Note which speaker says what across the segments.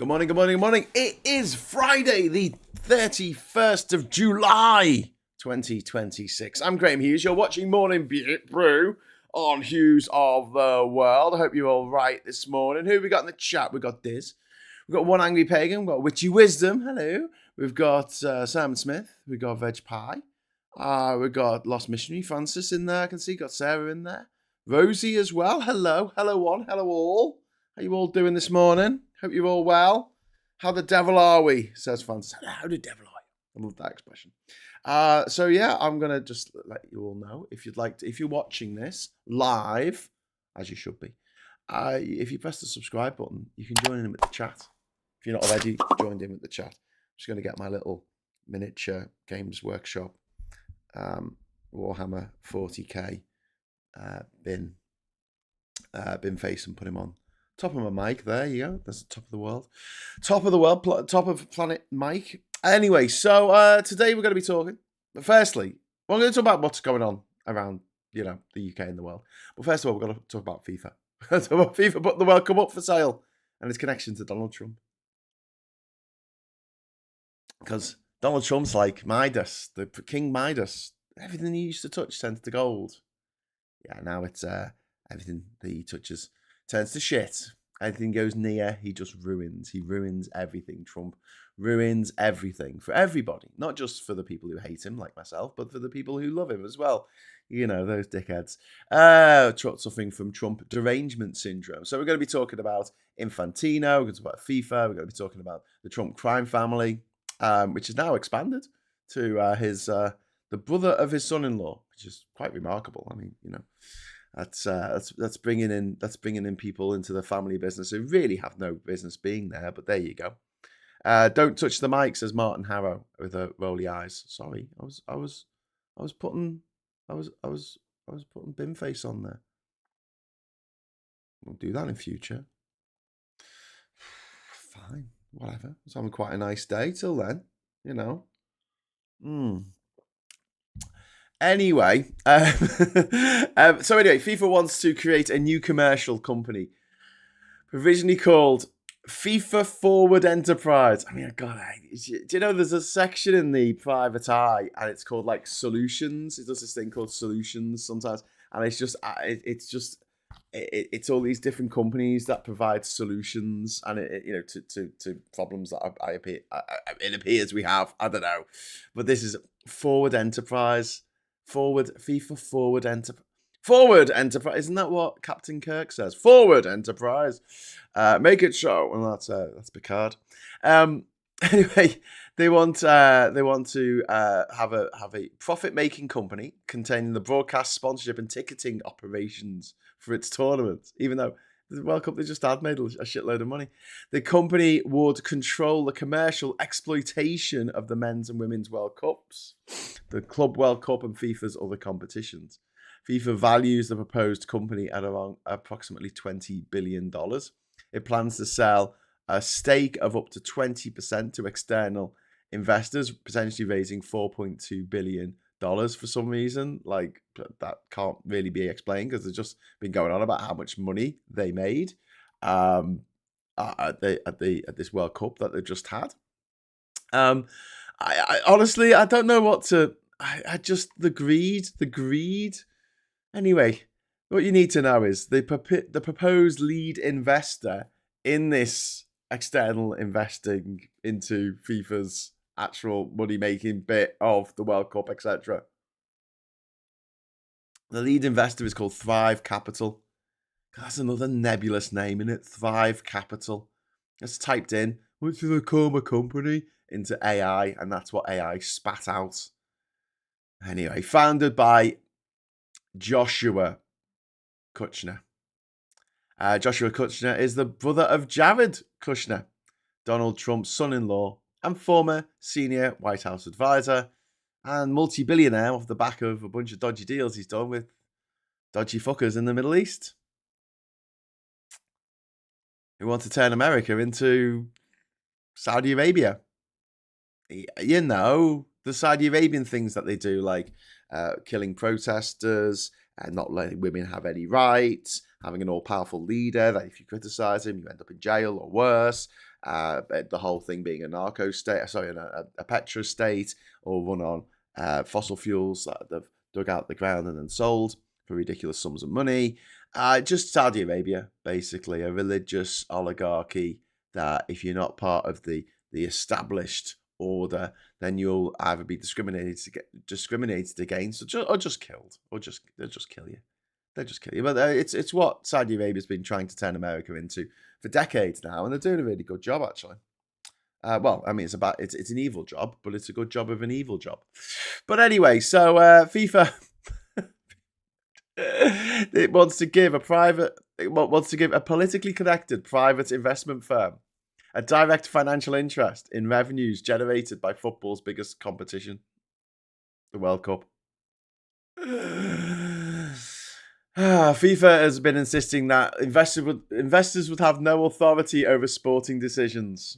Speaker 1: Good morning, good morning, good morning. It is Friday, the 31st of July, 2026. I'm Graham Hughes. You're watching Morning Brew on Hughes of the World. I hope you're all right this morning. Who have we got in the chat? We've got Diz. We've got One Angry Pagan. We've got Witchy Wisdom. Hello. We've got Simon Smith. We've got Veg Pie. We've got Lost Missionary Francis in there. I can see. Got Sarah in there. Rosie as well. Hello. Hello, one. Hello, all. How you all doing this morning? Hope you're all well. How the devil are we? Says Francis. How the devil are you? I love that expression. So yeah, I'm gonna just let you all know if you'd like to, if you're watching this live, as you should be. If you press the subscribe button, you can join in with the chat. If you're not already joined in with the chat, I'm just gonna get my little miniature games workshop Warhammer 40k bin face and put him on top of my mic. There you go. That's the top of the world. Top of planet Mike. Anyway, so today we're going to be talking. But firstly, we're going to talk about what's going on around, the UK and the world. But first of all, we're going to talk about FIFA. Talk about FIFA putting the World Cup up for sale and its connection to Donald Trump. Because Donald Trump's like Midas, the King Midas. Everything he used to touch turns to gold. Yeah, now it's everything that he touches turns to shit. Anything goes near, he just ruins. He ruins everything. Trump ruins everything for everybody. Not just for the people who hate him, like myself, but for the people who love him as well. Those dickheads. Suffering from Trump derangement syndrome. So we're going to be talking about Infantino. We're going to talk about FIFA. We're going to be talking about the Trump crime family, which is now expanded to the brother of his son-in-law, which is quite remarkable. I mean, that's bringing in people into the family business who really have no business being there. But there you go. Don't touch the mic, says Martin Harrow with rolly eyes. Sorry, I was putting bin face on there. We'll do that in future. Fine, whatever. It's having quite a nice day till then, Anyway, so anyway, FIFA wants to create a new commercial company, provisionally called FIFA Forward Enterprise. I mean, God, do you know there's a section in the private eye, and it's called like Solutions. It does this thing called Solutions sometimes, and it's all these different companies that provide solutions, and to problems that it appears we have. I don't know, but this is Forward Enterprise. FIFA Forward Enterprise. Isn't that what Captain Kirk says? Forward Enterprise. Make it so. Well, that's Picard. Anyway, they want to have a profit-making company containing the broadcast, sponsorship, and ticketing operations for its tournaments. Even though the World Cup they just had made a shitload of money, the company would control the commercial exploitation of the men's and women's World Cups, the Club World Cup, and FIFA's other competitions. FIFA values the proposed company at around approximately $20 billion. It plans to sell a stake of up to 20% to external investors, potentially raising $4.2 billion for some reason. Like, that can't really be explained because they've just been going on about how much money they made at this World Cup that they've just had. I honestly, I don't know what to. I just the greed. Anyway, what you need to know is the proposed lead investor in this external investing into FIFA's actual money-making bit of the World Cup, etc. The lead investor is called Thrive Capital. That's another nebulous name, isn't it? Thrive Capital. It's typed in, what do they call my company? Into AI, and that's what AI spat out. Anyway, founded by Joshua Kushner. Joshua Kushner is the brother of Jared Kushner, Donald Trump's son-in-law and former senior White House advisor and multi-billionaire off the back of a bunch of dodgy deals he's done with dodgy fuckers in the Middle East who want to turn America into Saudi Arabia. The Saudi Arabian things that they do, like killing protesters and not letting women have any rights, having an all-powerful leader that if you criticize him, you end up in jail or worse, the whole thing being a narco state, a petro state, or run on fossil fuels that they've dug out the ground and then sold for ridiculous sums of money. Just Saudi Arabia, basically, a religious oligarchy that if you're not part of the established order, then you'll either be discriminated against, or just killed, or they'll just kill you. They'll just kill you. But it's what Saudi Arabia's been trying to turn America into for decades now, and they're doing a really good job, actually. Well, I mean, it's an evil job, but it's a good job of an evil job. But anyway, so FIFA it wants to give a politically connected private investment firm a direct financial interest in revenues generated by football's biggest competition, the World Cup. FIFA has been insisting that investors would have no authority over sporting decisions.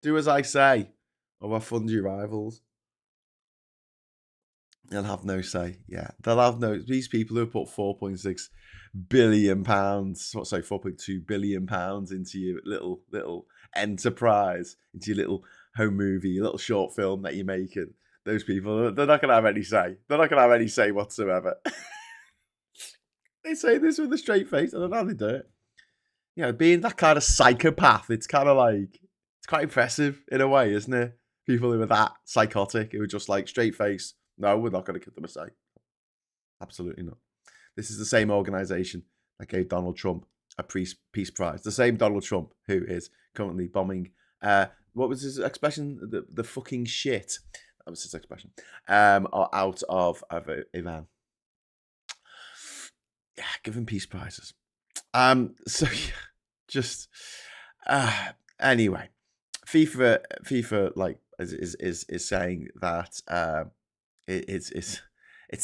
Speaker 1: Do as I say, or I'll fund your rivals. They'll have no say. Yeah, they'll have no. These people who have put £4.6 billion, 4.2 billion pounds into your little enterprise, into your little home movie, your little short film that you're making. Those people, they're not going to have any say. They're not going to have any say whatsoever. They say this with a straight face. I don't know how they do it. You know, being that kind of psychopath, it's kind of like, it's quite impressive in a way, isn't it? People who are that psychotic, who are just like straight face. No, we're not going to give them a say. Absolutely not. This is the same organisation that gave Donald Trump a peace prize. The same Donald Trump who is currently bombing. What was his expression? The fucking shit. That was his expression. Out of Iran. Yeah, give him peace prizes. So yeah, just anyway, FIFA like is saying that it's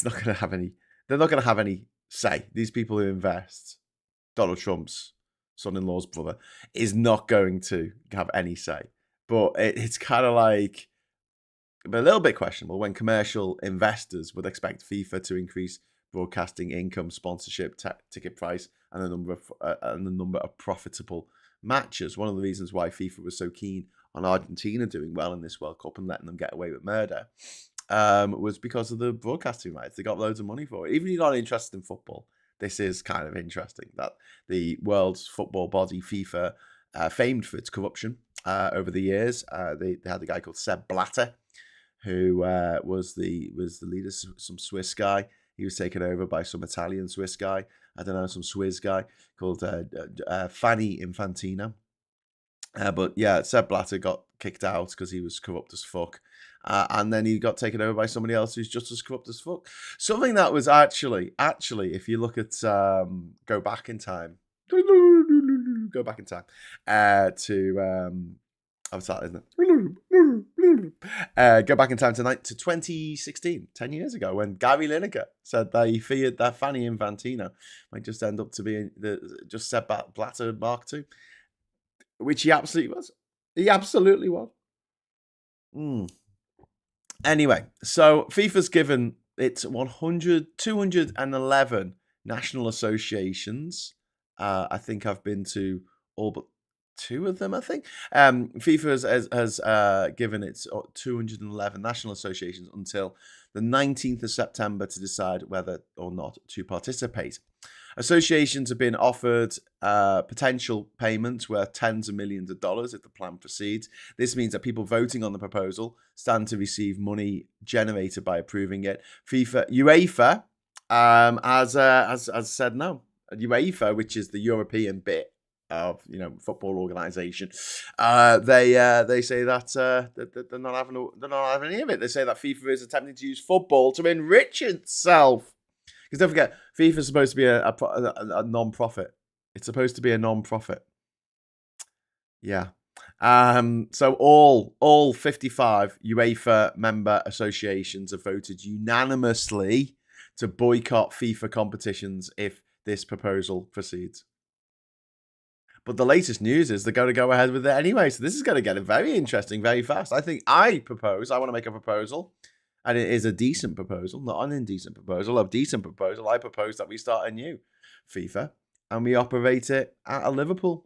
Speaker 1: not going to have any. They're not going to have any say. These people who invest, Donald Trump's son-in-law's brother, is not going to have any say. But it's kind of like a little bit questionable when commercial investors would expect FIFA to increase broadcasting income, sponsorship, ticket price, and the number of profitable matches. One of the reasons why FIFA was so keen on Argentina doing well in this World Cup and letting them get away with murder was because of the broadcasting rights. They got loads of money for it. Even if you're not interested in football, this is kind of interesting that the world's football body, FIFA, famed for its corruption over the years. They had a guy called Sepp Blatter, who was the leader, some Swiss guy. He was taken over by some Italian Swiss guy. I don't know, some Swiss guy called Gianni Infantino. But yeah, Sepp Blatter got kicked out because he was corrupt as fuck. And then he got taken over by somebody else who's just as corrupt as fuck. Something that was actually, if you look at go back in time to what's that, isn't it? Go back in time to 2016, 10 years ago, when Gary Lineker said that he feared that Gianni Infantino might just end up to be just Sepp Blatter Mark II, which he absolutely was. He absolutely was. Anyway, so FIFA's given its 211 national associations. I think I've been to all but 2 of them, I think. FIFA has given its 211 national associations until the 19th of September to decide whether or not to participate. Associations have been offered potential payments worth tens of millions of dollars if the plan proceeds. This means that people voting on the proposal stand to receive money generated by approving it. UEFA has said no. UEFA, which is the European bit of football organisation, they say that they're not having any of it. They say that FIFA is attempting to use football to enrich itself. Because don't forget, FIFA is supposed to be a non-profit. It's supposed to be a non-profit. Yeah. So all 55 UEFA member associations have voted unanimously to boycott FIFA competitions if this proposal proceeds. But the latest news is they're going to go ahead with it anyway. So this is going to get very interesting very fast. I want to make a proposal. and it is a decent proposal, not an indecent proposal, a decent proposal, I propose that we start a new FIFA and we operate it out of Liverpool.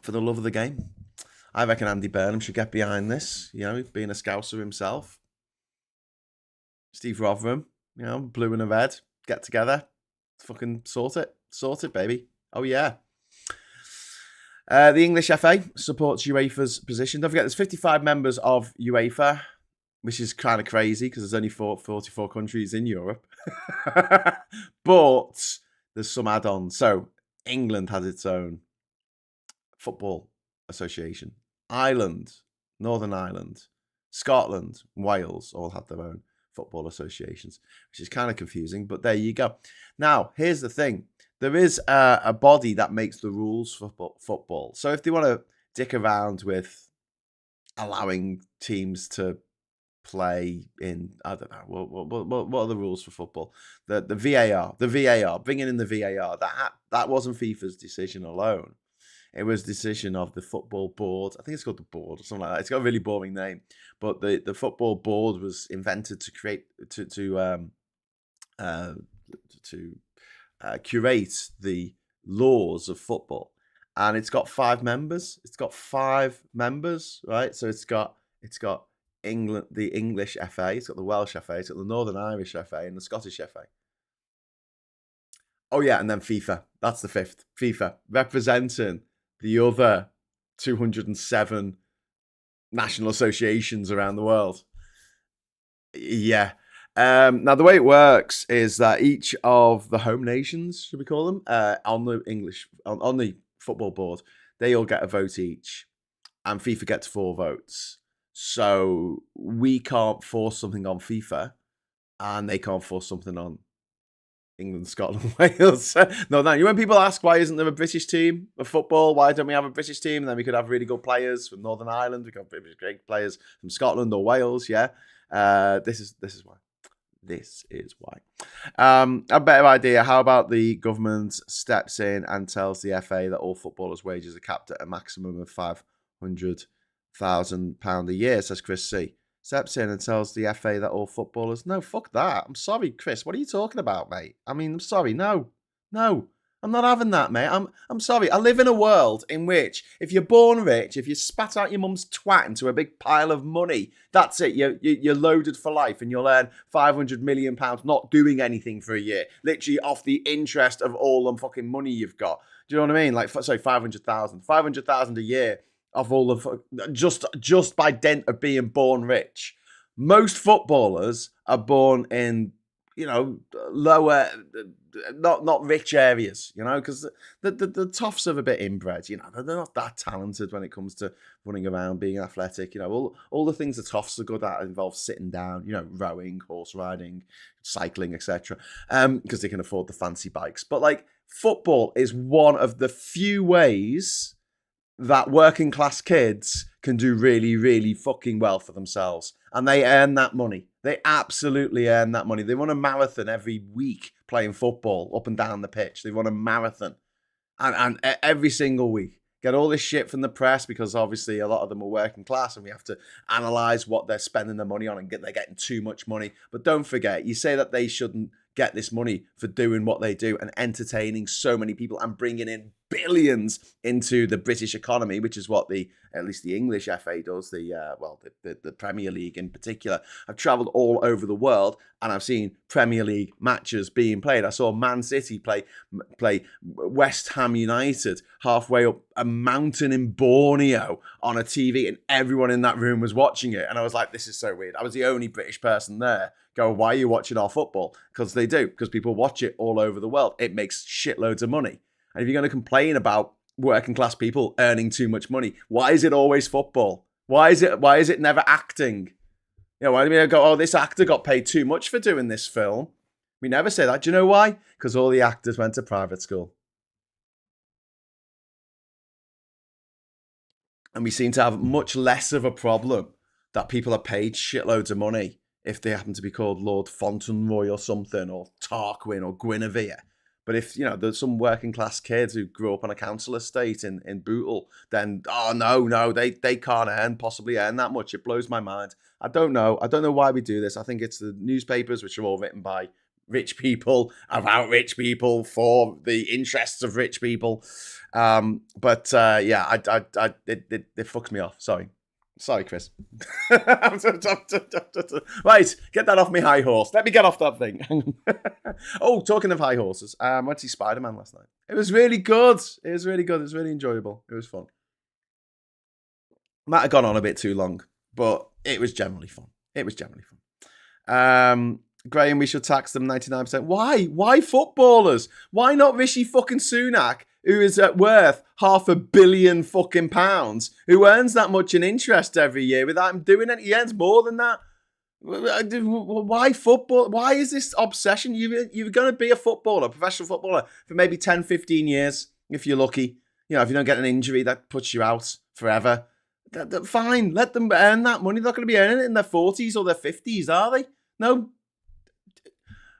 Speaker 1: For the love of the game. I reckon Andy Burnham should get behind this, being a Scouser himself. Steve Rotherham, blue and a red, get together, fucking sort it, baby. Oh yeah. The English FA supports UEFA's position. Don't forget, there's 55 members of UEFA, which is kind of crazy because there's only 44 countries in Europe. But there's some add-ons. So England has its own football association. Ireland, Northern Ireland, Scotland, Wales all have their own football associations, which is kind of confusing, but there you go. Now, here's the thing. There is a body that makes the rules for football. So if they want to dick around with allowing teams to play in, I don't know, what are the rules for football? The VAR, bringing in the VAR, that wasn't FIFA's decision alone. It was decision of the football board. I think it's called the board or something like that. It's got a really boring name, but the football board was invented to create to curate the laws of football, and it's got 5 members. Right? So it's got England, the English FA. It's got the Welsh FA. It's got the Northern Irish FA and the Scottish FA. Oh yeah, and then FIFA. That's the 5th. FIFA representing the other 207 national associations around the world. Yeah. Now, the way it works is that each of the home nations, should we call them, on the football board, they all get a vote each, and FIFA gets 4 votes. So we can't force something on FIFA, and they can't force something on England, Scotland, Wales. No, when people ask why isn't there a British team of football, why don't we have a British team? And then we could have really good players from Northern Ireland. We could have great players from Scotland or Wales. Yeah, this is why. This is why. A better idea. How about the government steps in and tells the FA that all footballers' wages are capped at a maximum of £500,000 a year? Says Chris C. Steps in and tells the FA that all footballers... No, fuck that. I'm sorry, Chris. What are you talking about, mate? I mean, I'm sorry. No. I'm not having that, mate. I'm sorry. I live in a world in which if you're born rich, if you spat out your mum's twat into a big pile of money, that's it. You're loaded for life and you'll earn £500 million not doing anything for a year. Literally off the interest of all the fucking money you've got. Do you know what I mean? Like, sorry, 500,000. 500,000 a year of all of just by dint of being born rich. Most footballers are born in, lower, not rich areas, because the toffs are a bit inbred, they're not that talented when it comes to running around, being athletic, all the things the toffs are good at involve sitting down, rowing, horse riding, cycling, etc., because they can afford the fancy bikes. But like, football is one of the few ways that working class kids can do really, really fucking well for themselves. And they earn that money. They absolutely earn that money. They run a marathon every week playing football up and down the pitch. They run a marathon. And every single week. Get all this shit from the press because obviously a lot of them are working class and we have to analyse what they're spending their money on and they're getting too much money. But don't forget, you say that they shouldn't get this money for doing what they do and entertaining so many people and bringing in billions into the British economy, which is what at least the English FA does, the Premier League in particular. I've travelled all over the world and I've seen Premier League matches being played. I saw Man City play West Ham United halfway up a mountain in Borneo on a TV and everyone in that room was watching it. And I was like, this is so weird. I was the only British person there. Go, why are you watching our football? Because they do, because people watch it all over the world. It makes shitloads of money. And if you're going to complain about working class people earning too much money, why is it always football? Why is it never acting? Why do we go, oh, this actor got paid too much for doing this film? We never say that. Do you know why? Because all the actors went to private school. And we seem to have much less of a problem that people are paid shitloads of money if they happen to be called Lord Fauntleroy or something, or Tarquin or Guinevere. But if, there's some working class kids who grew up on a council estate in Bootle, then, no, they can't possibly earn that much. It blows my mind. I don't know why we do this. I think it's the newspapers, which are all written by rich people, about rich people, for the interests of rich people. It fucks me off. Sorry, Chris. Right, get that off me high horse. Let me get off that thing. Oh, talking of high horses, I went to see Spider-Man last night. It was really good. It was really enjoyable. It was fun. Might have gone on a bit too long, but it was generally fun. Graham, we should tax them 99%. Why? Why footballers? Why not Rishi fucking Sunak, who is worth £500 million fucking pounds, who earns that much in interest every year without him doing it? He earns more than that. Why football? Why is this obsession? You're going to be a professional footballer, for maybe 10, 15 years, if you're lucky. If you don't get an injury that puts you out forever. Fine, let them earn that money. They're not going to be earning it in their 40s or their 50s, are they? No.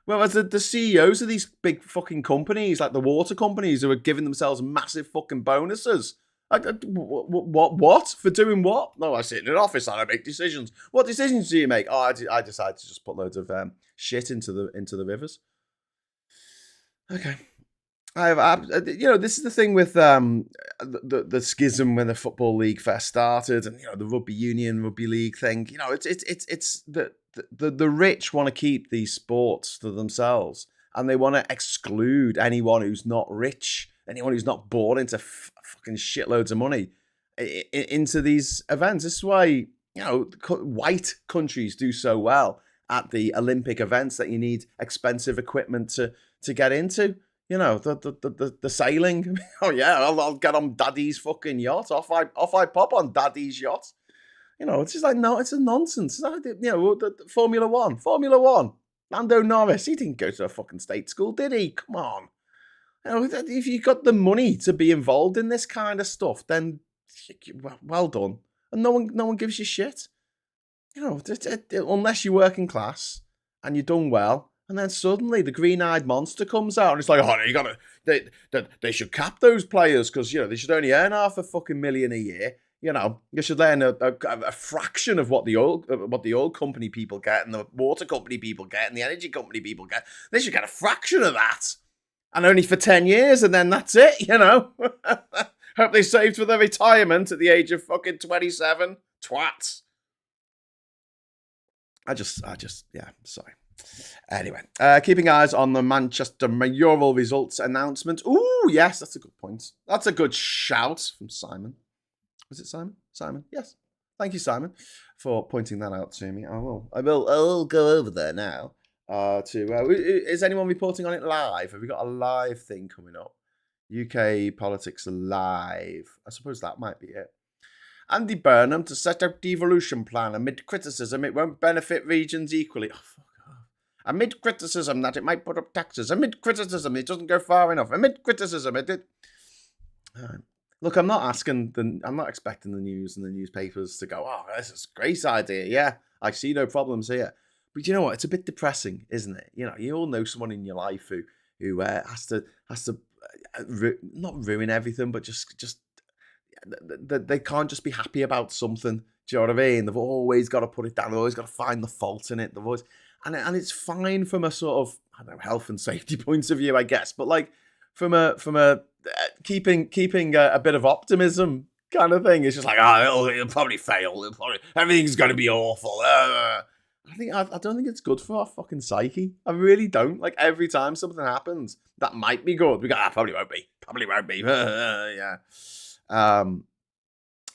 Speaker 1: Well, as the CEOs of these big fucking companies, like the water companies, who are giving themselves massive fucking bonuses. What? For doing what? No, I sit in an office and I make decisions. What decisions do you make? Oh, I decide to just put loads of shit into the rivers. Okay. This is the thing with the schism when the Football League first started, and the rugby union, rugby league thing. It's the rich want to keep these sports to themselves, and they want to exclude anyone who's not rich, anyone who's not born into fucking shitloads of money into these events. This is why white countries do so well at the Olympic events, that you need expensive equipment to get into. The sailing. Oh yeah, I'll get on Daddy's fucking yacht. Off I pop on Daddy's yacht. It's just like, no, it's a nonsense. The Formula One. Lando Norris, he didn't go to a fucking state school, did he? Come on. If you got the money to be involved in this kind of stuff, then well done. And no one gives you shit. Unless you're working class and you're done well. And then suddenly the green-eyed monster comes out, and it's like, they should cap those players, because they should only earn $500,000 a year. You should earn a fraction of what the oil company people get, and the water company people get, and the energy company people get. They should get a fraction of that, and only for 10 years, and then that's it. Hope they saved for their retirement at the age of fucking 27. Twats. Sorry. Anyway, keeping eyes on the Manchester mayoral results announcement. Ooh, yes, that's a good point. That's a good shout from Simon. Was it Simon? Simon, yes. Thank you, Simon, for pointing that out to me. I will go over there now. Is anyone reporting on it live? Have we got a live thing coming up? UK Politics Live. I suppose that might be it. Andy Burnham to set out devolution plan amid criticism it won't benefit regions equally. Oh, fuck off. Amid criticism that it might put up taxes. Amid criticism it doesn't go far enough. Amid criticism it did. Look, I'm not expecting the news and the newspapers to go, oh, this is a great idea. Yeah, I see no problems here. But you know what? It's a bit depressing, isn't it? You all know someone in your life who has to not ruin everything, but just they can't just be happy about something. Do you know what I mean? They've always got to put it down. They've always got to find the fault in it. They've always, and it's fine from a sort of, I don't know, health and safety point of view, I guess. But like from a keeping a bit of optimism kind of thing. It's just like, it'll probably fail. Everything's going to be awful. I don't think it's good for our fucking psyche. I really don't. Like every time something happens that might be good, we go, probably won't be. Yeah.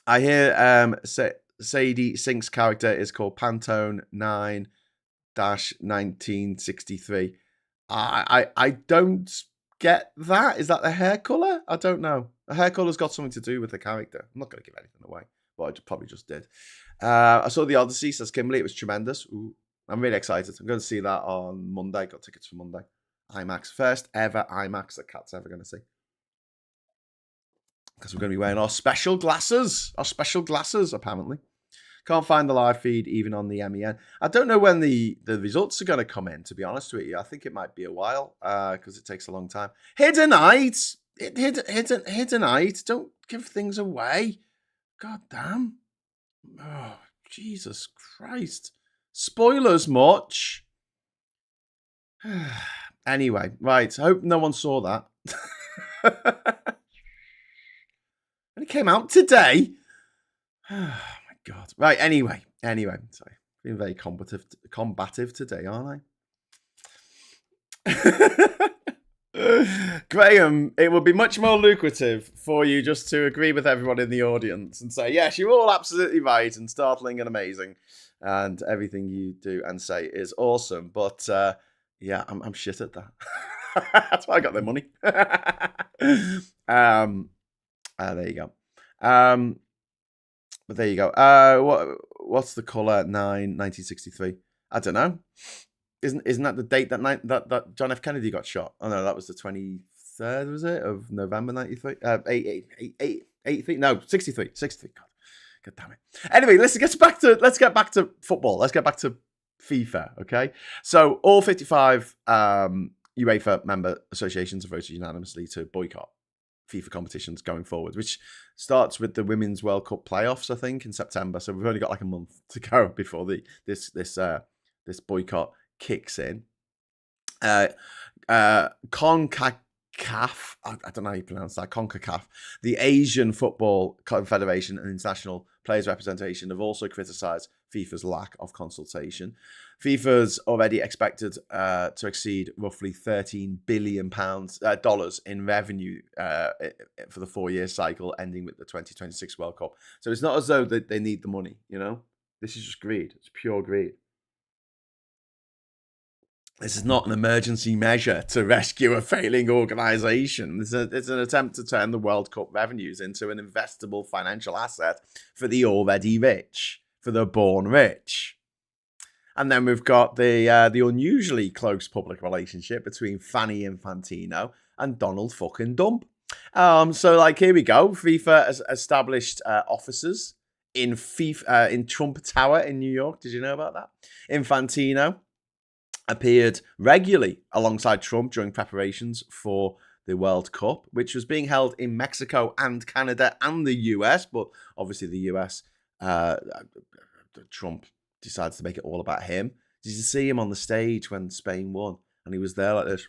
Speaker 1: I hear Sadie Sink's character is called Pantone 9-1963. I don't get that. Is that the hair colour? I don't know. The hair colour's got something to do with the character. I'm not going to give anything away, but I probably just did. I saw The Odyssey, says Kimberly. It was tremendous. Ooh, I'm really excited. I'm going to see that on Monday. Got tickets for Monday. IMAX. First ever IMAX that Kat's ever going to see. Because we're going to be wearing our special glasses. Apparently. Can't find the live feed even on the MEN. I don't know when the results are going to come in, to be honest with you. I think it might be a while because it takes a long time. Hiddenite! Hiddenite! Don't give things away. God damn. Oh, Jesus Christ. Spoilers much? Anyway, right. I hope no one saw that. And it came out today. Oh my God. Right, anyway. Sorry. Being very combative today, aren't I? Graham, it would be much more lucrative for you just to agree with everyone in the audience and say, yes, you're all absolutely right and startling and amazing. And everything you do and say is awesome. But yeah, I'm shit at that. That's why I got their money. There you go. But there you go. What's the colour? 1963. I don't know. Isn't that the date that John F. Kennedy got shot? Oh no, that was the 23rd, was it, of November 93? 83? No, 63. 63. God damn it. Anyway, let's get back to football. Let's get back to FIFA. Okay. So all 55 UEFA member associations have voted unanimously to boycott FIFA competitions going forward, which starts with the Women's World Cup playoffs, I think, in September. So we've only got like a month to go before this boycott kicks in. CONCACAF, I don't know how you pronounce that, CONCACAF, the Asian Football Confederation and International Players Representation have also criticised FIFA's lack of consultation. FIFA's already expected to exceed roughly $13 billion in revenue for the 4-year cycle ending with the 2026 World Cup. So it's not as though they need the money, you know? This is just greed. It's pure greed. This is not an emergency measure to rescue a failing organisation. It's an attempt to turn the World Cup revenues into an investable financial asset for the already rich, for the born rich. And then we've got the unusually close public relationship between Gianni Infantino and Donald fucking Dump. So like here we go. FIFA has established offices in Trump Tower in New York. Did you know about that? Infantino appeared regularly alongside Trump during preparations for the World Cup, which was being held in Mexico and Canada and the US. But obviously the US, Trump decides to make it all about him. Did you see him on the stage when Spain won? And he was there like this.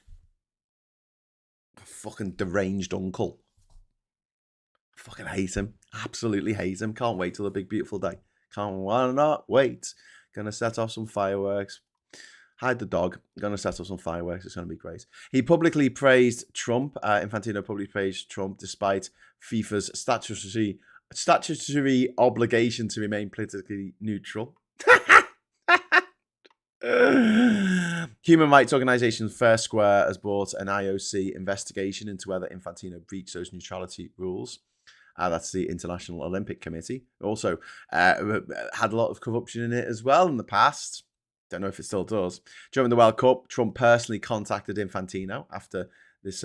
Speaker 1: A fucking deranged uncle. I fucking hate him. Absolutely hate him. Can't wait till the big beautiful day. Cannot wait. Gonna set off some fireworks. Hide the dog. Gonna set off some fireworks. It's gonna be great. He publicly praised Trump. Infantino publicly praised Trump despite FIFA's statutory obligation to remain politically neutral. Human rights organisation Fair Square has brought an IOC investigation into whether Infantino breached those neutrality rules. That's the International Olympic Committee. Also had a lot of corruption in it as well in the past. Don't know if it still does. During the World Cup, Trump personally contacted Infantino after this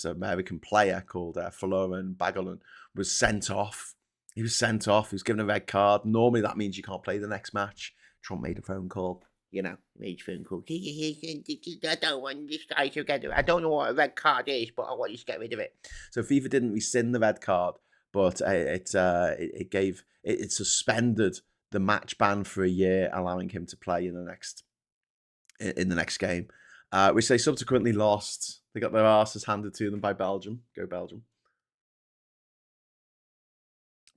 Speaker 1: American player called Florian Bagelon was sent off. He was sent off. He was given a red card. Normally that means you can't play the next match. Trump made a phone call. Made a phone call. I don't want this guy together. I don't know what a red card is, but I want you to get rid of it. So FIFA didn't rescind the red card, but it suspended the match ban for a year, allowing him to play in the next game, which they subsequently lost. They got their asses handed to them by Belgium. Go Belgium.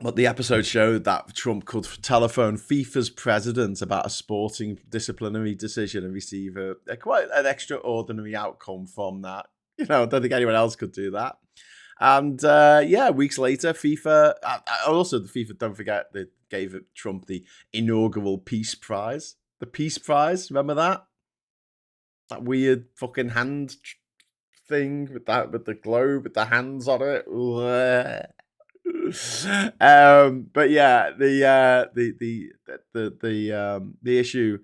Speaker 1: But the episode showed that Trump could telephone FIFA's president about a sporting disciplinary decision and receive quite an extraordinary outcome from that. I don't think anyone else could do that. And weeks later, FIFA, the FIFA, don't forget, they gave Trump the inaugural Peace Prize. The Peace Prize, remember that? That weird fucking hand thing with the globe with the hands on it. But yeah, the issue,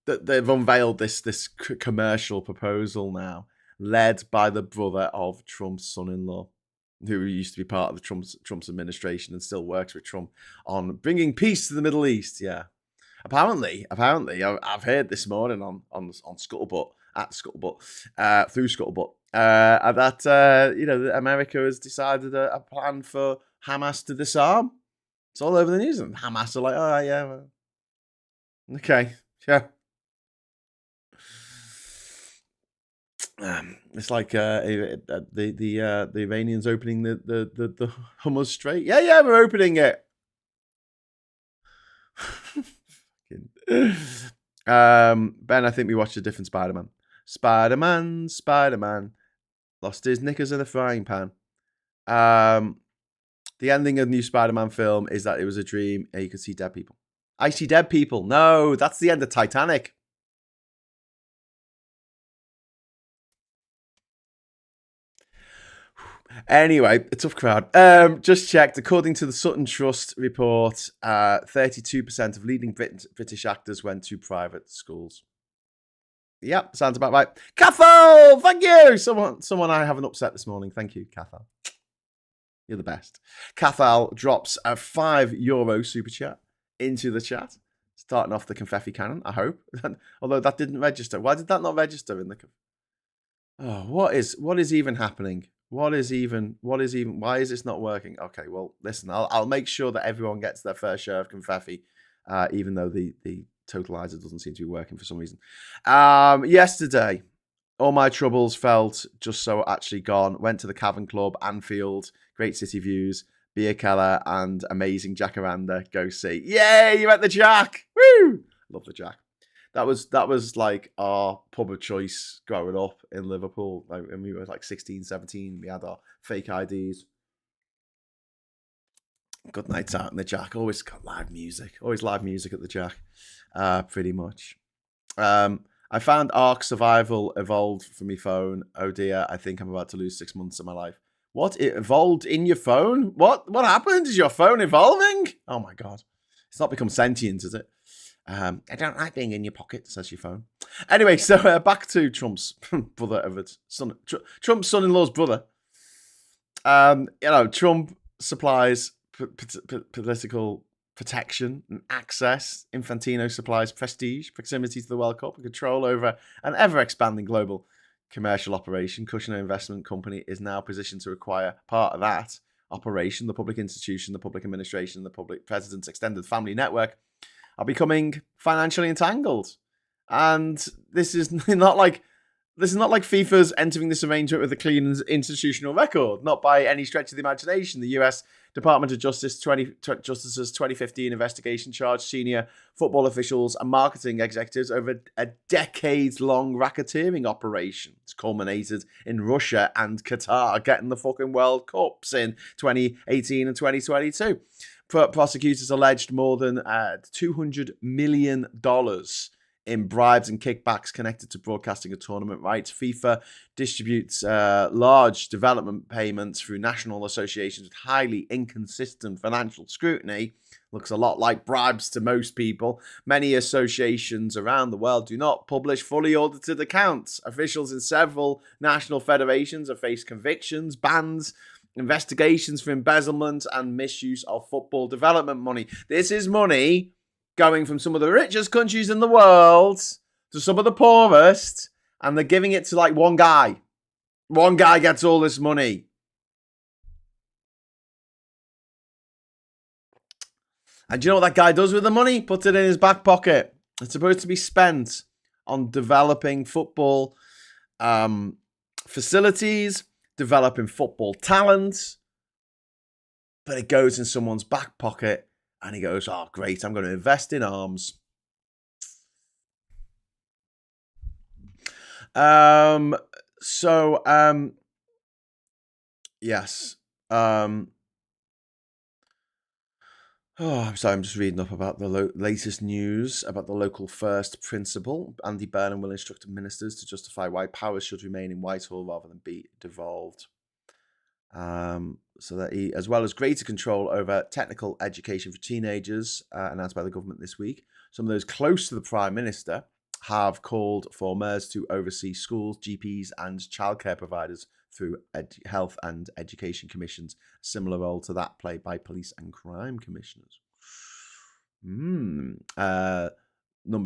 Speaker 1: they've unveiled this commercial proposal now, led by the brother of Trump's son-in-law. who used to be part of the Trump's administration and still works with Trump on bringing peace to the Middle East. Yeah, apparently, I've heard this morning on Scuttlebutt through Scuttlebutt that America has decided a plan for Hamas to disarm. It's all over the news, and Hamas are like, oh yeah, well, okay, yeah. It's like the Iranians opening the Hormuz Strait. Yeah, we're opening it. Ben, I think we watched a different Spider-Man. Spider-Man lost his knickers in a frying pan. The ending of the new Spider-Man film is that it was a dream and you could see dead people. I see dead people. No, that's the end of Titanic. Anyway, a tough crowd. Just checked. According to the Sutton Trust report, 32% of leading British actors went to private schools. Yep, sounds about right. Cathal, thank you. Someone I haven't upset this morning. Thank you, Cathal. You're the best. Cathal drops a €5 super chat into the chat, starting off the confetti cannon. I hope, although that didn't register. Why did that not register in the? Oh, what is even happening? Why is this not working? Okay, well, listen, I'll make sure that everyone gets their fair share of confetti, even though the totalizer doesn't seem to be working for some reason. Yesterday, all my troubles felt just so actually gone. Went to the Cavern Club, Anfield, great city views, beer keller, and amazing jacaranda. Go see. Yay, you at the Jack. Woo! Love the Jack. That was like our pub of choice growing up in Liverpool. Like when we were like 16, 17, we had our fake IDs. Good nights out in the Jack. Always got live music. Always live music at the Jack. Pretty much. I found Ark Survival evolved from my phone. Oh dear, I think I'm about to lose 6 months of my life. What? It evolved in your phone? What happened? Is your phone evolving? Oh my God. It's not become sentient, is it? I don't like being in your pocket, says your phone. Anyway, so back to Trump's brother of it, son, Trump's son-in-law's brother. Trump supplies political protection and access. Infantino supplies prestige, proximity to the World Cup, and control over an ever-expanding global commercial operation. Kushner Investment Company is now positioned to acquire part of that operation. The public institution, the public administration, the public president's extended family network are becoming financially entangled. And this is not like FIFA's entering this arrangement with a clean institutional record, not by any stretch of the imagination. The US Department of Justice's 2015 investigation charged senior football officials and marketing executives over a decades-long racketeering operation. It's culminated in Russia and Qatar getting the fucking World Cups in 2018 and 2022. Prosecutors alleged more than $200 million in bribes and kickbacks connected to broadcasting of tournament rights. FIFA distributes large development payments through national associations with highly inconsistent financial scrutiny. Looks a lot like bribes to most people. Many associations around the world do not publish fully audited accounts. Officials in several national federations have faced convictions, bans, investigations for embezzlement and misuse of football development money. This is money going from some of the richest countries in the world to some of the poorest, and they're giving it to like one guy. One guy gets all this money. And do you know what that guy does with the money? Puts it in his back pocket. It's supposed to be spent on developing football facilities, developing football talent, but it goes in someone's back pocket and he goes, oh, great, I'm going to invest in arms. Yes. I'm sorry, I'm just reading up about the latest news about the local first principle. Andy Burnham will instruct ministers to justify why powers should remain in Whitehall rather than be devolved. So that he, as well as greater control over technical education for teenagers, announced by the government this week. Some of those close to the Prime Minister have called for mayors to oversee schools, GPs and childcare providers through health and education commissions, a similar role to that played by police and crime commissioners. Number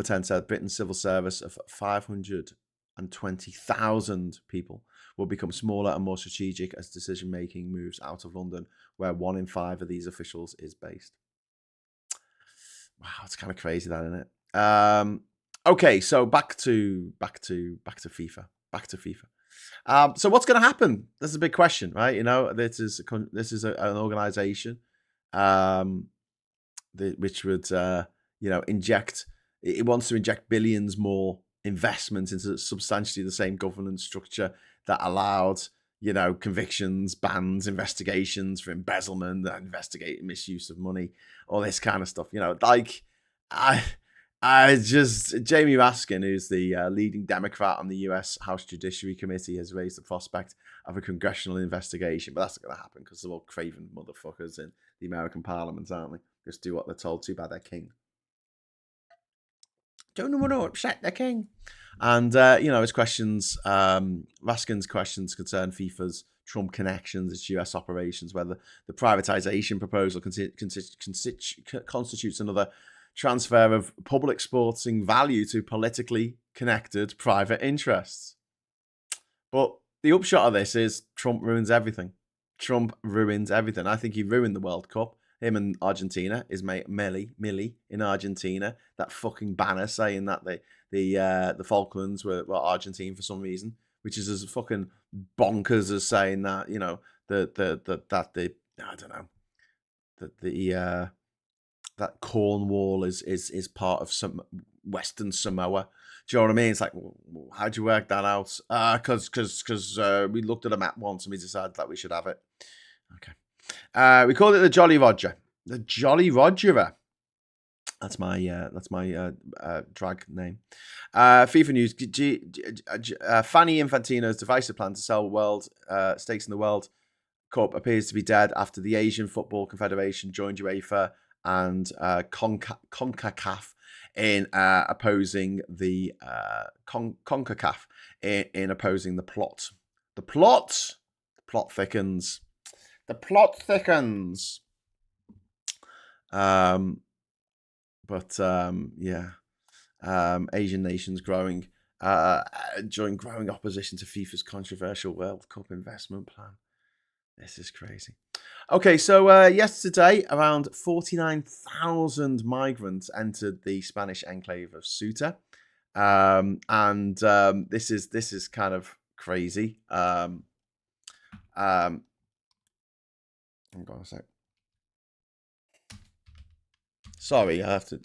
Speaker 1: 10 said Britain's civil service of 520,000 people will become smaller and more strategic as decision-making moves out of London, where 1 in 5 of these officials is based. Wow, it's kind of crazy, that, isn't it? Okay, so back to FIFA. Back to FIFA. So what's going to happen? This is a big question, right? You know, this is an organisation which would inject. It wants to inject billions more investment into substantially the same governance structure that allowed, convictions, bans, investigations for embezzlement, investigating misuse of money, all this kind of stuff. Jamie Raskin, who's the leading Democrat on the U.S. House Judiciary Committee, has raised the prospect of a congressional investigation, but that's not going to happen because they're all craven motherfuckers in the American Parliament, aren't they? Just do what they're told to by their king. Don't want to upset the king. And, his questions, Raskin's questions concern FIFA's Trump connections, its US operations, whether the privatization proposal constitutes another transfer of public sporting value to politically connected private interests. But the upshot of this is Trump ruins everything. Trump ruins everything. I think he ruined the World Cup. Him and Argentina, his mate Millie in Argentina, that fucking banner saying that the Falklands were Argentine for some reason, which is as fucking bonkers as saying that that Cornwall is part of some Western Samoa. Do you know what I mean? It's like, how'd you work that out? Because we looked at a map once and we decided that we should have it. Okay. We called it the Jolly Roger. The Jolly Rogerer. That's my drag name. FIFA news. Gianni Infantino's divisive plan to sell world stakes in the World Cup appears to be dead after the Asian Football Confederation joined UEFA and CONCACAF in opposing the CONCACAF in opposing the plot. The plot thickens. The plot thickens. Asian nations growing growing opposition to FIFA's controversial World Cup investment plan. This is crazy. Okay, so yesterday, around 49,000 migrants entered the Spanish enclave of Ceuta, and this is kind of crazy. Hang on a sec. Sorry, I have to.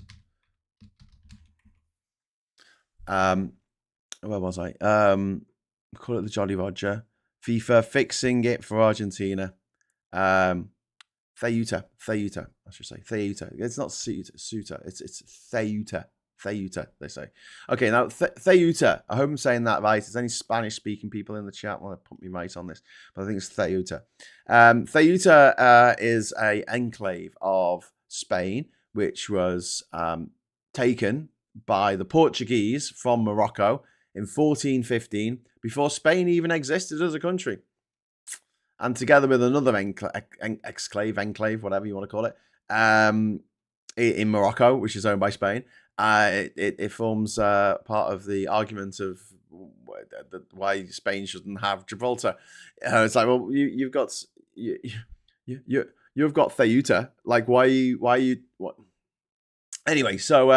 Speaker 1: Where was I? Call it the Jolly Roger. FIFA fixing it for Argentina. Ceuta, I should say. Ceuta. It's not Ceuta. It's Ceuta. Ceuta, they say. Okay, now Ceuta. I hope I'm saying that right. Is any Spanish-speaking people in the chat want to put me right on this? But I think it's Ceuta. Ceuta is an enclave of Spain, which was taken by the Portuguese from Morocco in 1415, before Spain even existed as a country. And together with another enclave, whatever you want to call it, in Morocco, which is owned by Spain, it forms part of the argument of why Spain shouldn't have Gibraltar. It's like, well, you've got Ceuta. Like, why you what? Anyway, so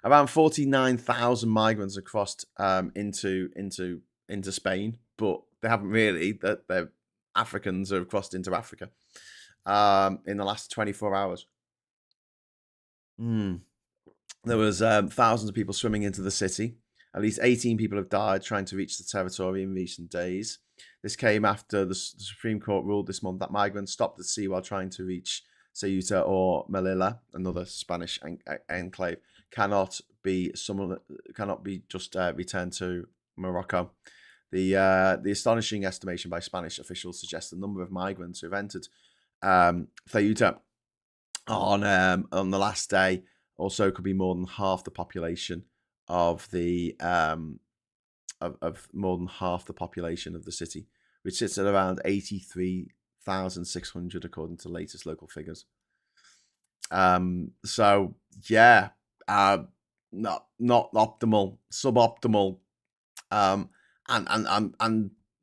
Speaker 1: around 49,000 migrants have crossed into Spain, but they haven't really. They're Africans who have crossed into Africa in the last 24 hours. There was thousands of people swimming into the city. At least 18 people have died trying to reach the territory in recent days. This came after the Supreme Court ruled this month that migrants stopped at sea while trying to reach Ceuta or Melilla, another Spanish enclave, cannot be just returned to Morocco. The astonishing estimation by Spanish officials suggests the number of migrants who have entered Ceuta on the last day also could be more than half the population of the of more than half the population of the city, which sits at around 83,600 according to latest local figures. So yeah, not optimal, suboptimal, and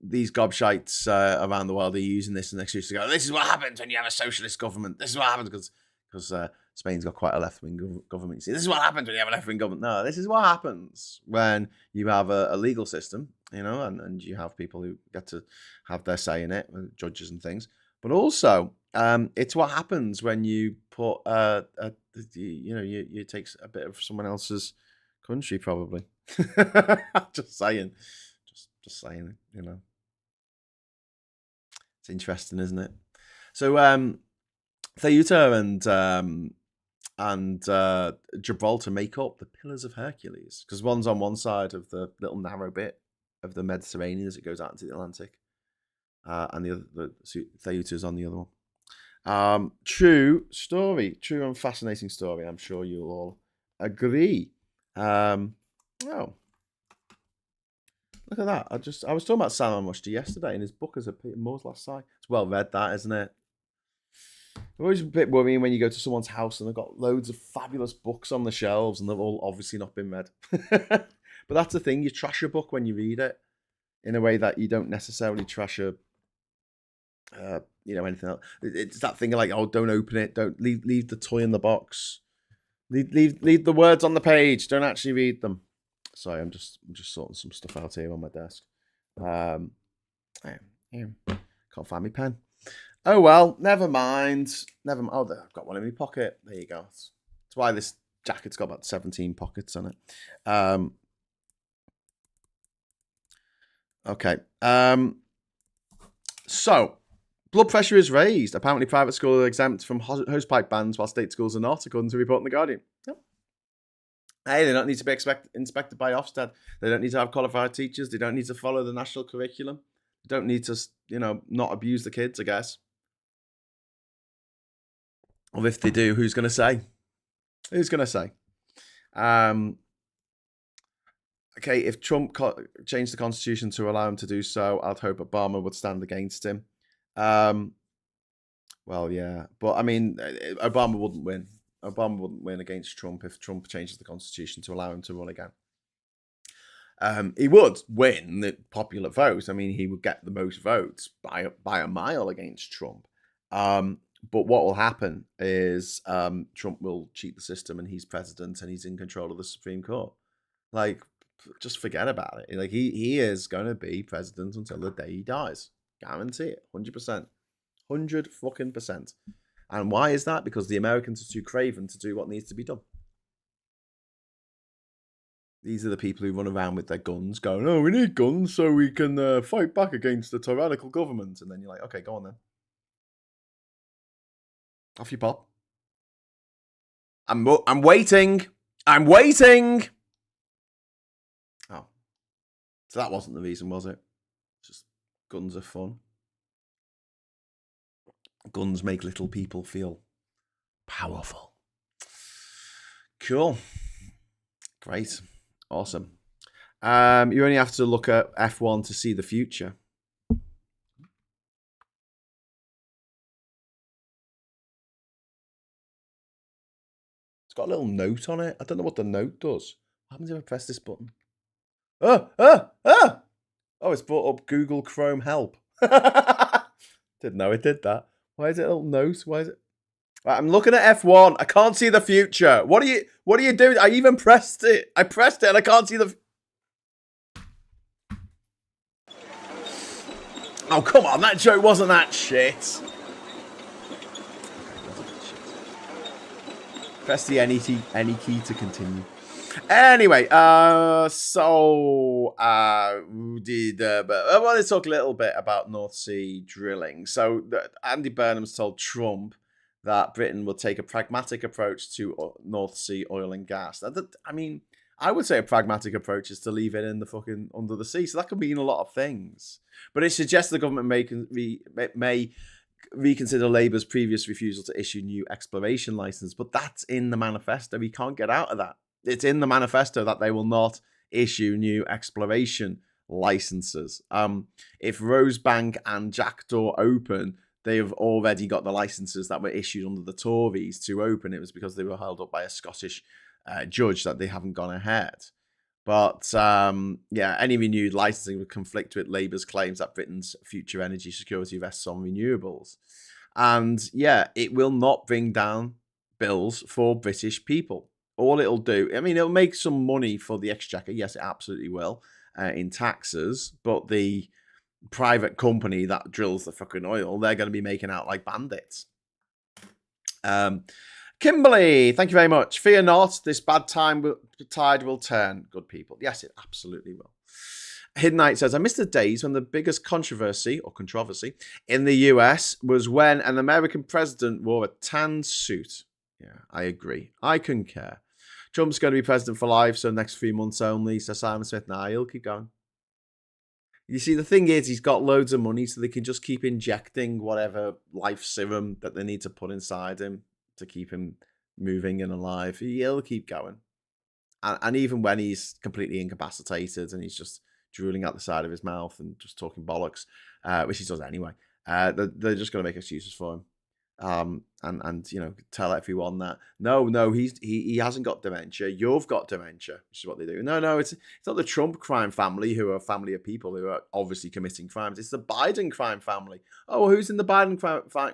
Speaker 1: these gobshites around the world are using this as an excuse to go, this is what happens when you have a socialist government. This is what happens because Spain's got quite a left-wing government. You see, this is what happens when you have a left-wing government. No, this is what happens when you have a legal system, and you have people who get to have their say in it, judges and things. But also, it's what happens when you put, you take a bit of someone else's country, probably. Just saying. Just saying, It's interesting, isn't it? So, Ceuta and Gibraltar make up the Pillars of Hercules, because one's on one side of the little narrow bit of the Mediterranean as it goes out into the Atlantic, and the Ceuta's on the other one. True and fascinating story. I'm sure you'll all agree. Look at that. I was talking about Salman Rushdie yesterday, and his book is a Peter Moore's Last Sigh. It's well read, that, isn't it? It's always a bit worrying when you go to someone's house and they've got loads of fabulous books on the shelves and they've all obviously not been read. But that's the thing, you trash a book when you read it in a way that you don't necessarily trash anything else. It's that thing of like, oh, don't open it, don't leave the toy in the box. Leave the words on the page, don't actually read them. Sorry, I'm just sorting some stuff out here on my desk. Can't find my pen. Oh well, never mind. Oh, I've got one in my pocket. There you go. That's why this jacket's got about 17 pockets on it. Okay. So, blood pressure is raised. Apparently, private schools are exempt from hosepipe bans, while state schools are not, according to a report in The Guardian. Yep. Hey, they don't need to be inspected by Ofsted. They don't need to have qualified teachers. They don't need to follow the national curriculum. They don't need to, not abuse the kids, I guess. Or if they do, who's going to say? Who's going to say? Okay, if Trump changed the constitution to allow him to do so, I'd hope Obama would stand against him. Well, yeah. But, I mean, Obama wouldn't win. Obama wouldn't win against Trump if Trump changes the constitution to allow him to run again. He would win the popular vote. I mean, he would get the most votes by a mile against Trump. But what will happen is Trump will cheat the system and he's president and he's in control of the Supreme Court. Like, just forget about it. Like, he is going to be president until the day he dies. Guarantee it. 100%. 100%. And why is that? Because the Americans are too craven to do what needs to be done. These are the people who run around with their guns going, oh, we need guns so we can fight back against the tyrannical government. And then you're like, okay, go on then. Off you pop. I'm waiting. I'm waiting. Oh. So that wasn't the reason, was it? Just guns are fun. Guns make little people feel powerful. Cool. Great. Awesome. You only have to look at F1 to see the future. It's got a little note on it. I don't know what the note does. What happens if I press this button? Oh, it's brought up Google Chrome help. Didn't know it did that. Why is it a little note? Why is it? Right, I'm looking at F1. I can't see the future. What are you doing? I even pressed it. I pressed it and I can't see the... Oh, come on. That joke wasn't that shit. Press the any key to continue. Anyway, I want to talk a little bit about North Sea drilling. So Andy Burnham's told Trump that Britain will take a pragmatic approach to North Sea oil and gas. I mean, I would say a pragmatic approach is to leave it in the fucking under the sea. So that could mean a lot of things. But it suggests the government may reconsider Labour's previous refusal to issue new exploration license. But that's in the manifesto. We can't get out of that. It's in the manifesto that they will not issue new exploration licenses. If Rosebank and Jackdaw open, they've already got the licenses that were issued under the Tories to open. It was because they were held up by a Scottish judge that they haven't gone ahead. But any renewed licensing would conflict with Labour's claims that Britain's future energy security rests on renewables. And it will not bring down bills for British people. All it'll do, I mean, it'll make some money for the Exchequer. Yes, it absolutely will, in taxes. But the private company that drills the fucking oil, they're going to be making out like bandits. Kimberly, thank you very much. Fear not, this bad tide will turn. Good people. Yes, it absolutely will. Hidden Knight says, I miss the days when the biggest controversy in the US was when an American president wore a tan suit. Yeah, I agree. I concur. Trump's going to be president for life, so next 3 months only. So Simon Smith, he'll keep going. You see, the thing is, he's got loads of money, so they can just keep injecting whatever life serum that they need to put inside him to keep him moving and alive. He'll keep going. And even when he's completely incapacitated and he's just drooling out the side of his mouth and just talking bollocks, which he does anyway, they're just going to make excuses for him. And tell everyone that no, he hasn't got dementia. You've got dementia, which is what they do. No, it's not the Trump crime family who are a family of people who are obviously committing crimes. It's the Biden crime family. Oh, who's in the Biden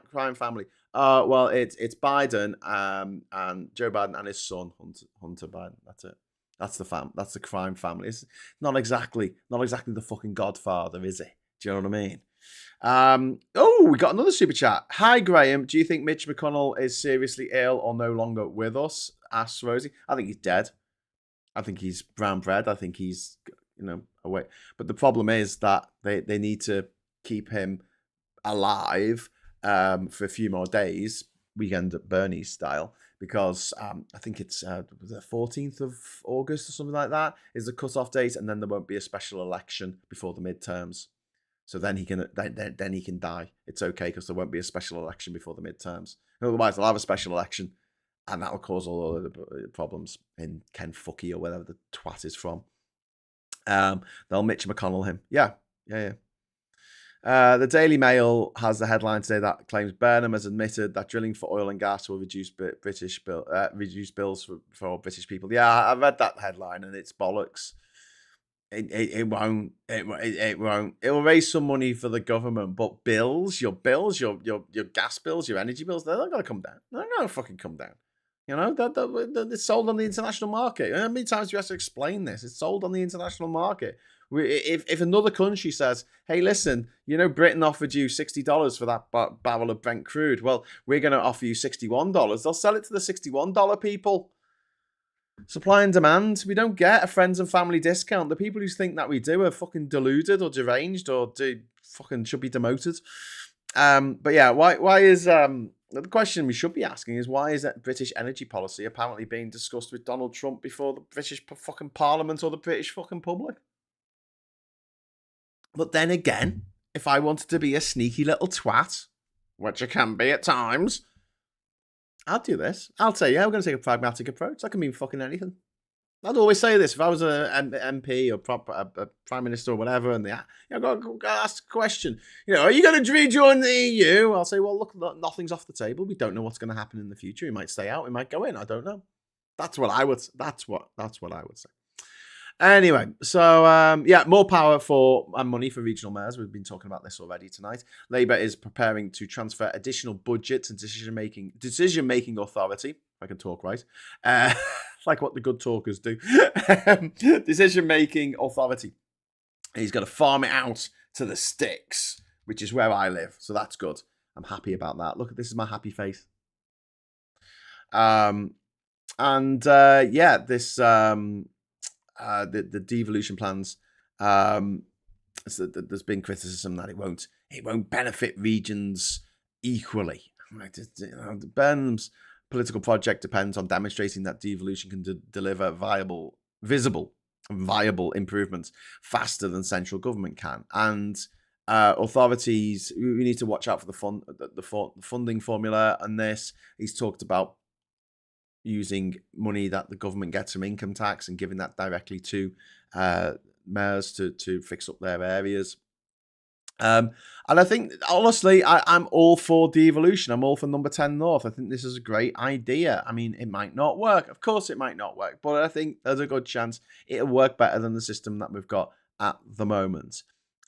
Speaker 1: crime family? Well, it's Biden, and Joe Biden and his son Hunter Biden. That's it. That's the crime family. It's not exactly the fucking Godfather, is it? Do you know what I mean? We got another super chat. Hi, Graham. Do you think Mitch McConnell is seriously ill or no longer with us? Asks Rosie. I think he's dead. I think he's brown bread. I think he's, away. But the problem is that they need to keep him alive for a few more days, weekend at Bernie's style, because I think it's the 14th of August or something like that is the cut-off date, and then there won't be a special election before the midterms. So then he can die. It's okay because there won't be a special election before the midterms. Otherwise, they'll have a special election, and that'll cause all of the problems in Kentucky or wherever the twat is from. They'll Mitch McConnell him. Yeah. The Daily Mail has the headline today that claims Burnham has admitted that drilling for oil and gas will reduce bills for British people. Yeah, I read that headline and it's bollocks. It won't. It will raise some money for the government, but your gas bills, your energy bills, they're not going to come down. They're not going to fucking come down. It's sold on the international market. How many times do you have to explain this? It's sold on the international market. If another country says, hey, listen, Britain offered you $60 for that barrel of Brent crude. Well, we're going to offer you $61. They'll sell it to the $61 people. Supply and demand. We don't get a friends and family discount. The people who think that we do are fucking deluded or deranged or should be demoted. But yeah, why is the question we should be asking is why is that British energy policy apparently being discussed with Donald Trump before the British fucking Parliament or the British fucking public? But then again, if I wanted to be a sneaky little twat, which I can be at times, I'll do this. I'll say, we're going to take a pragmatic approach. That can mean fucking anything. I'd always say this. If I was an MP or a Prime Minister or whatever, and go ask a question, are you going to rejoin the EU? I'll say, well, look, nothing's off the table. We don't know what's going to happen in the future. We might stay out. We might go in. I don't know. That's what I would say. Anyway, so more power and money for regional mayors. We've been talking about this already tonight. Labour is preparing to transfer additional budgets and decision-making authority. If I can talk right, like what the good talkers do. Decision-making authority. And he's going to farm it out to the sticks, which is where I live. So that's good. I'm happy about that. Look, this is my happy face. The devolution plans, there's been criticism that it won't benefit regions equally. Burnham's political project depends on demonstrating that devolution can deliver visible and viable improvements faster than central government can. And authorities, we need to watch out for the funding formula and this. He's talked about using money that the government gets from income tax and giving that directly to mayors to fix up their areas. And I think, honestly, I'm all for devolution. I'm all for number 10 North. I think this is a great idea. I mean, it might not work. Of course it might not work. But I think there's a good chance it'll work better than the system that we've got at the moment.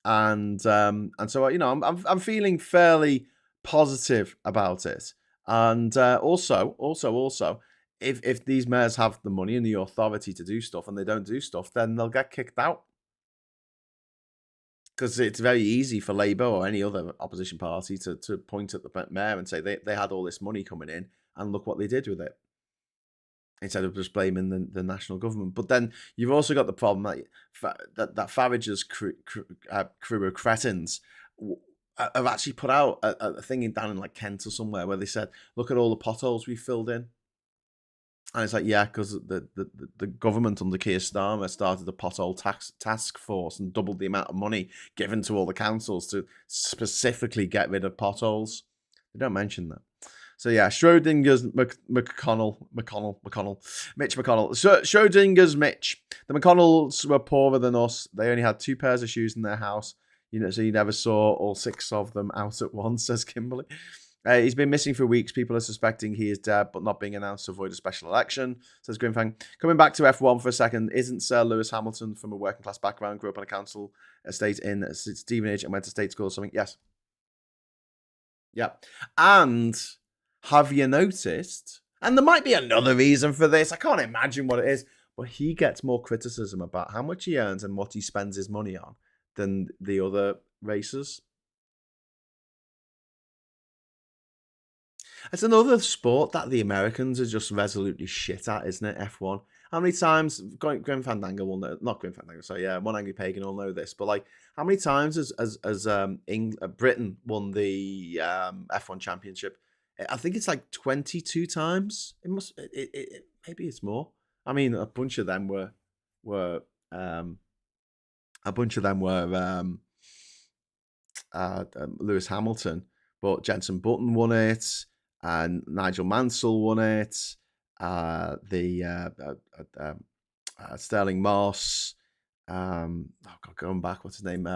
Speaker 1: And so, I'm feeling fairly positive about it. And also, if these mayors have the money and the authority to do stuff and they don't do stuff, then they'll get kicked out. Because it's very easy for Labour or any other opposition party to point at the mayor and say they had all this money coming in and look what they did with it, instead of just blaming the national government. But then you've also got the problem that Farage's crew of cretins have actually put out a thing down in like Kent or somewhere where they said, look at all the potholes we filled in. And it's like, yeah, because the government under Keir Starmer started a pothole task force and doubled the amount of money given to all the councils to specifically get rid of potholes. They don't mention that. So yeah, Schrodinger's Mitch McConnell. Schrodinger's Mitch. The McConnells were poorer than us. They only had 2 pairs of shoes in their house. So you never saw all 6 of them out at once, says Kimberly. He's been missing for weeks. People are suspecting he is dead, but not being announced to avoid a special election, says Grimfang. Coming back to F1 for a second, isn't Sir Lewis Hamilton from a working class background, grew up on a council estate in Stevenage and went to state school or something? Yes. Yeah. And have you noticed, and there might be another reason for this, I can't imagine what it is, but he gets more criticism about how much he earns and what he spends his money on than the other racers. It's another sport that the Americans are just resolutely shit at, isn't it? F1. How many times Grim Fandango will know? Not Grim Fandango. Sorry, yeah, One Angry Pagan will know this. But like, how many times has Britain won the F1 championship? I think it's like 22 times. It must. Maybe it's more. I mean, a bunch of them were Lewis Hamilton, but Jenson Button won it. And Nigel Mansell won it. Sterling Moss. Going back, what's his name?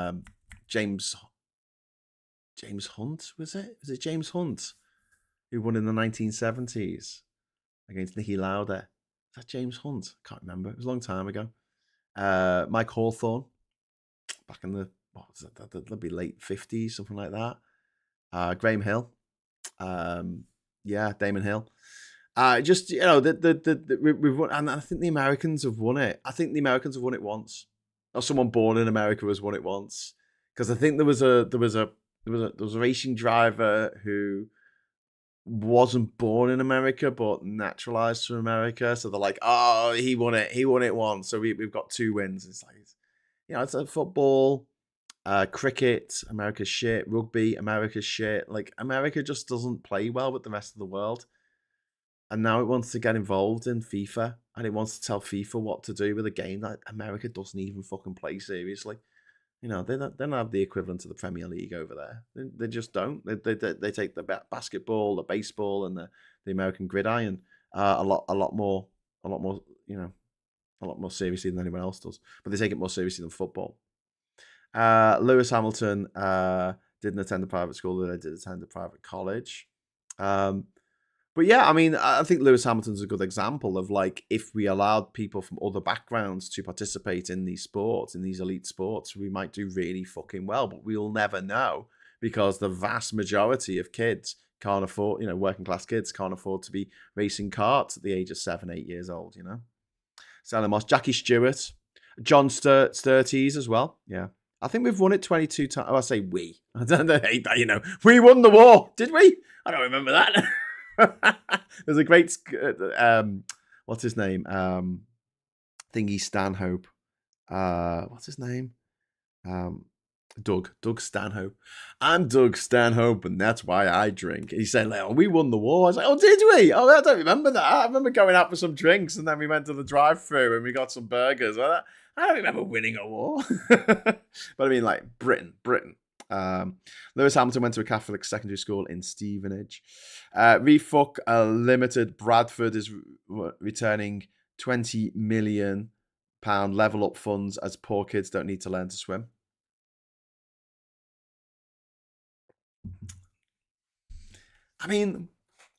Speaker 1: James Hunt, was it? Was it James Hunt who won in the 1970s against Nicky Lauda? Is that James Hunt? Can't remember. It was a long time ago. Mike Hawthorne, back in the that'd be late 50s, something like that. Graham Hill. Yeah, Damon Hill. Just, we've won, and I think the Americans have won it. I think the Americans have won it once, or someone born in America has won it once. Because I think there was a racing driver who wasn't born in America but naturalized from America. So they're like, oh, he won it once. So we've got 2 wins. It's like, it's like football. Cricket, America's shit. Rugby, America's shit. Like, America just doesn't play well with the rest of the world. And now it wants to get involved in FIFA. And it wants to tell FIFA what to do with a game that America doesn't even fucking play seriously. They don't have the equivalent of the Premier League over there. They just don't. They take the basketball, the baseball, and the American gridiron a lot more seriously than anyone else does. But they take it more seriously than football. Lewis Hamilton didn't attend a private school, they did attend a private college. But yeah, I mean, I think Lewis Hamilton's a good example of, like, if we allowed people from other backgrounds to participate in these sports, in these elite sports, we might do really fucking well, but we'll never know because the vast majority of kids can't afford, working class kids can't afford to be racing karts at the age of 7, 8 years old, Sally Moss, Jackie Stewart, John Sturtees as well, yeah. I think we've won it 22 times. Oh, I say we. I don't hate that, We won the war, did we? I don't remember that. There's a great, what's his name? Thingy Stanhope. What's his name? Doug Stanhope. I'm Doug Stanhope, and that's why I drink. He said, like, oh, we won the war. I was like, oh, did we? Oh, I don't remember that. I remember going out for some drinks, and then we went to the drive-thru, and we got some burgers. I don't remember winning a war. But I mean, like, Britain. Lewis Hamilton went to a Catholic secondary school in Stevenage. Refuck Limited. Bradford is returning £20 million level up funds as poor kids don't need to learn to swim. I mean,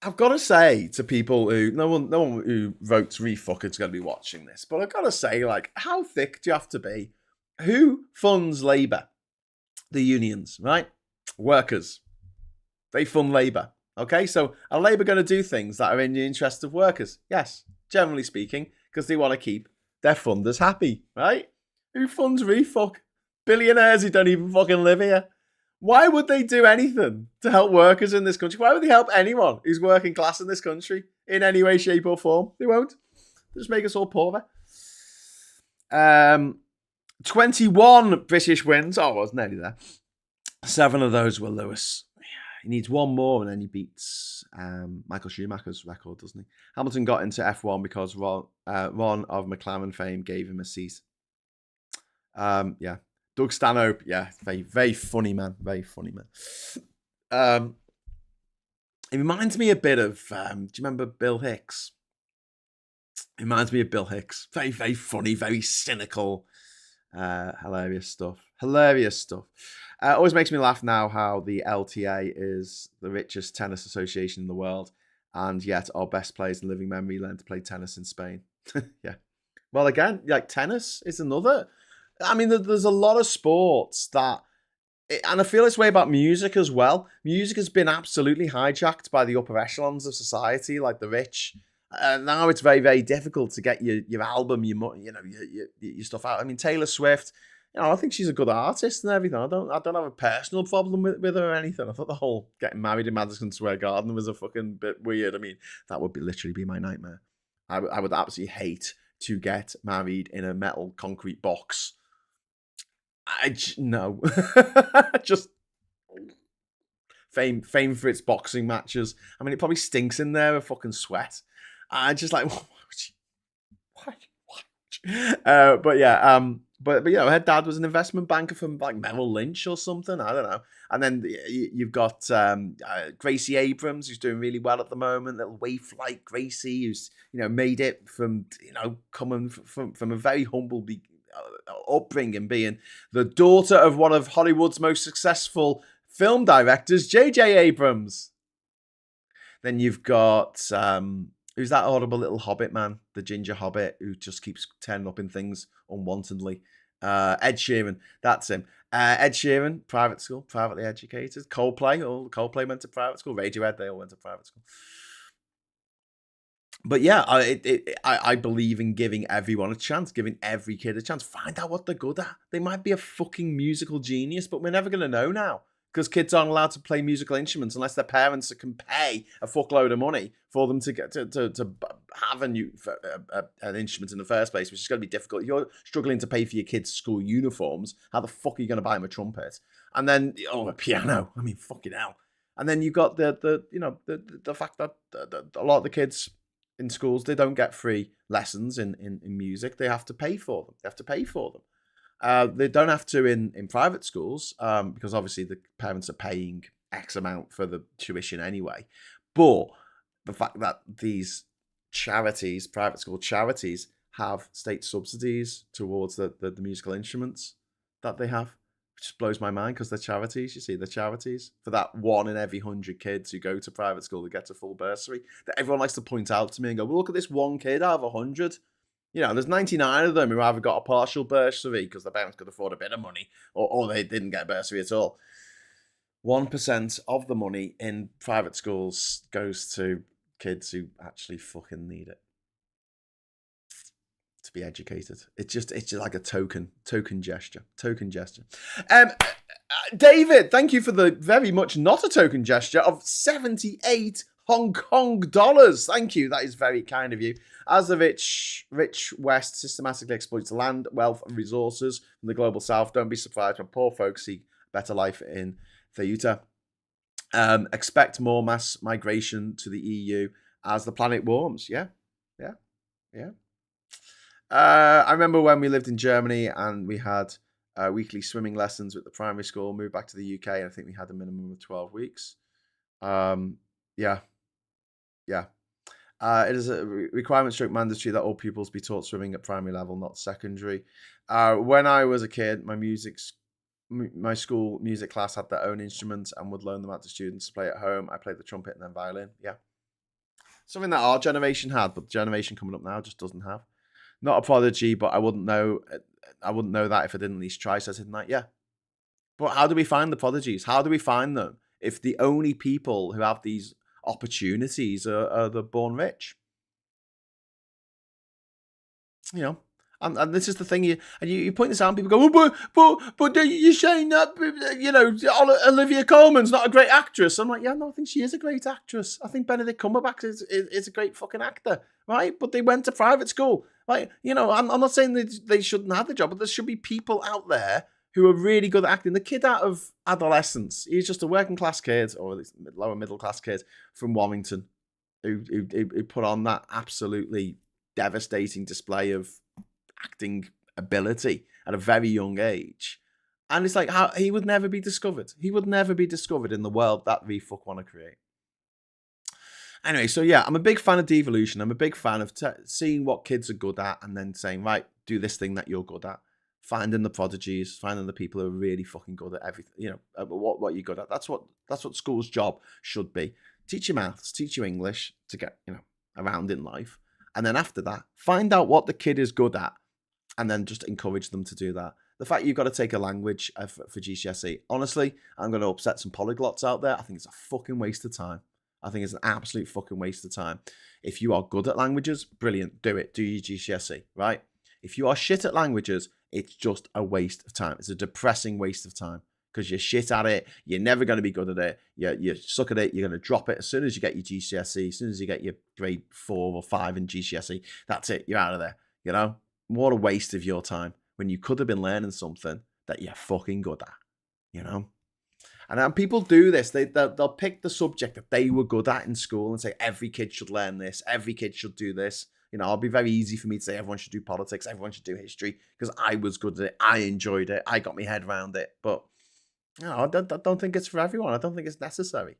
Speaker 1: I've got to say to people who no one who votes refuck is going to be watching this, but I've got to say, like, how thick do you have to be? Who funds Labour? The unions, right? Workers. They fund Labour. Okay, so are Labour going to do things that are in the interest of workers? Yes, generally speaking, because they want to keep their funders happy, right? Who funds refuck? Billionaires who don't even fucking live here. Why would they do anything to help workers in this country? Why would they help anyone who's working class in this country in any way, shape, or form? They won't. They'll just make us all poorer. 21 British wins. Oh, I was nearly there. 7 of those were Lewis. He needs one more and then he beats Michael Schumacher's record, doesn't he? Hamilton got into F1 because Ron of McLaren fame gave him a seat. Yeah. Doug Stanhope, yeah, very, very funny man. Very funny man. It reminds me a bit of, do you remember Bill Hicks? It reminds me of Bill Hicks. Very, very funny, very cynical, hilarious stuff. Hilarious stuff. Always makes me laugh now how the LTA is the richest tennis association in the world, and yet our best players in living memory learned to play tennis in Spain. Yeah. Well, again, like tennis is another. I mean, there's a lot of sports that, and I feel this way about music as well. Music has been absolutely hijacked by the upper echelons of society, like the rich. Now it's very, very difficult to get your album, your stuff out. I mean, Taylor Swift, I think she's a good artist and everything. I don't have a personal problem with her or anything. I thought the whole getting married in Madison Square Garden was a fucking bit weird. I mean, that would literally be my nightmare. I would absolutely hate to get married in a metal concrete box. No. Just fame for its boxing matches. I mean, it probably stinks in there of fucking sweat. I just like, why? But yeah, but her dad was an investment banker from like Merrill Lynch or something. I don't know. And then you've got Gracie Abrams, who's doing really well at the moment. Little waif like Gracie, who's made it from coming from a very humble upbringing, being the daughter of one of Hollywood's most successful film directors, J.J. Abrams. Then you've got who's that horrible little hobbit man, the ginger hobbit who just keeps turning up in things unwantedly. Ed Sheeran, that's him. Ed Sheeran, private school, privately educated. Coldplay went to private school. Radiohead, they all went to private school. But yeah, I believe in giving everyone a chance, giving every kid a chance. Find out what they're good at. They might be a fucking musical genius, but we're never going to know now because kids aren't allowed to play musical instruments unless their parents can pay a fuckload of money for them to get to have an instrument in the first place, which is going to be difficult. If you're struggling to pay for your kids' school uniforms, how the fuck are you going to buy them a trumpet? And then a piano. I mean, fucking hell. And then you've got the fact that a lot of the kids in schools, they don't get free lessons in music. They have to pay for them. They don't have to in private schools because obviously the parents are paying X amount for the tuition anyway. But the fact that these charities, private school charities, have state subsidies towards the musical instruments that they have, which just blows my mind because they're charities. You see, they're charities for that 1 in every 100 kids who go to private school that gets a full bursary. That everyone likes to point out to me and go, well, look at this one kid out of 100. There's 99 of them who either got a partial bursary because their parents could afford a bit of money or they didn't get a bursary at all. 1% of the money in private schools goes to kids who actually fucking need it to be educated. It's just like a token gesture. David, thank you for the very much not a token gesture of 78 Hong Kong dollars. Thank you. That is very kind of you. As the rich West systematically exploits land, wealth, and resources from the global South, don't be surprised when poor folks seek better life in Theta. Expect more mass migration to the EU as the planet warms. Yeah. I remember when we lived in Germany and we had weekly swimming lessons with the primary school, moved back to the UK, and I think we had a minimum of 12 weeks. Yeah. It is a requirement stroke mandatory that all pupils be taught swimming at primary level, not secondary. When I was a kid, my school music class had their own instruments and would loan them out to students to play at home. I played the trumpet and then violin. Yeah. Something that our generation had, but the generation coming up now just doesn't have. Not a prodigy, but I wouldn't know that if I didn't at least try. So I said, like, yeah. But how do we find the prodigies? How do we find them if the only people who have these opportunities are the born rich? You know, and this is the thing. You point this out, and people go, but you're saying that, you know, Olivia Colman's not a great actress. I'm like, yeah, no, I think she is a great actress. I think Benedict Cumberbatch is a great fucking actor, right? But they went to private school. Like, you know, I'm not saying they shouldn't have the job, but there should be people out there who are really good at acting. The kid out of adolescence, he's just a working class kid, or at least lower middle class kid from Warrington, who put on that absolutely devastating display of acting ability at a very young age. And it's like, how he would never be discovered. He would never be discovered in the world that we fuck want to create. Anyway, so yeah, I'm a big fan of devolution. I'm a big fan of seeing what kids are good at and then saying, right, do this thing that you're good at. Finding the prodigies, finding the people who are really fucking good at everything, you know, what you're good at. That's what school's job should be. Teach you maths, teach you English to get, you know, around in life. And then after that, find out what the kid is good at and then just encourage them to do that. The fact you've got to take a language for GCSE, honestly, I'm going to upset some polyglots out there. I think it's a fucking waste of time. I think it's an absolute fucking waste of time. If you are good at languages, brilliant, do it. Do your GCSE, right? If you are shit at languages, it's just a waste of time. It's a depressing waste of time because you're shit at it. You're never going to be good at it. You suck at it. You're going to drop it as soon as you get your GCSE, as soon as you get your grade 4 or 5 in GCSE. That's it. You're out of there. You know? What a waste of your time when you could have been learning something that you're fucking good at. You know? And people do this. They'll pick the subject that they were good at in school and say, every kid should learn this. Every kid should do this. You know, it'll be very easy for me to say everyone should do politics. Everyone should do history because I was good at it. I enjoyed it. I got my head around it. But, you know, I don't think it's for everyone. I don't think it's necessary.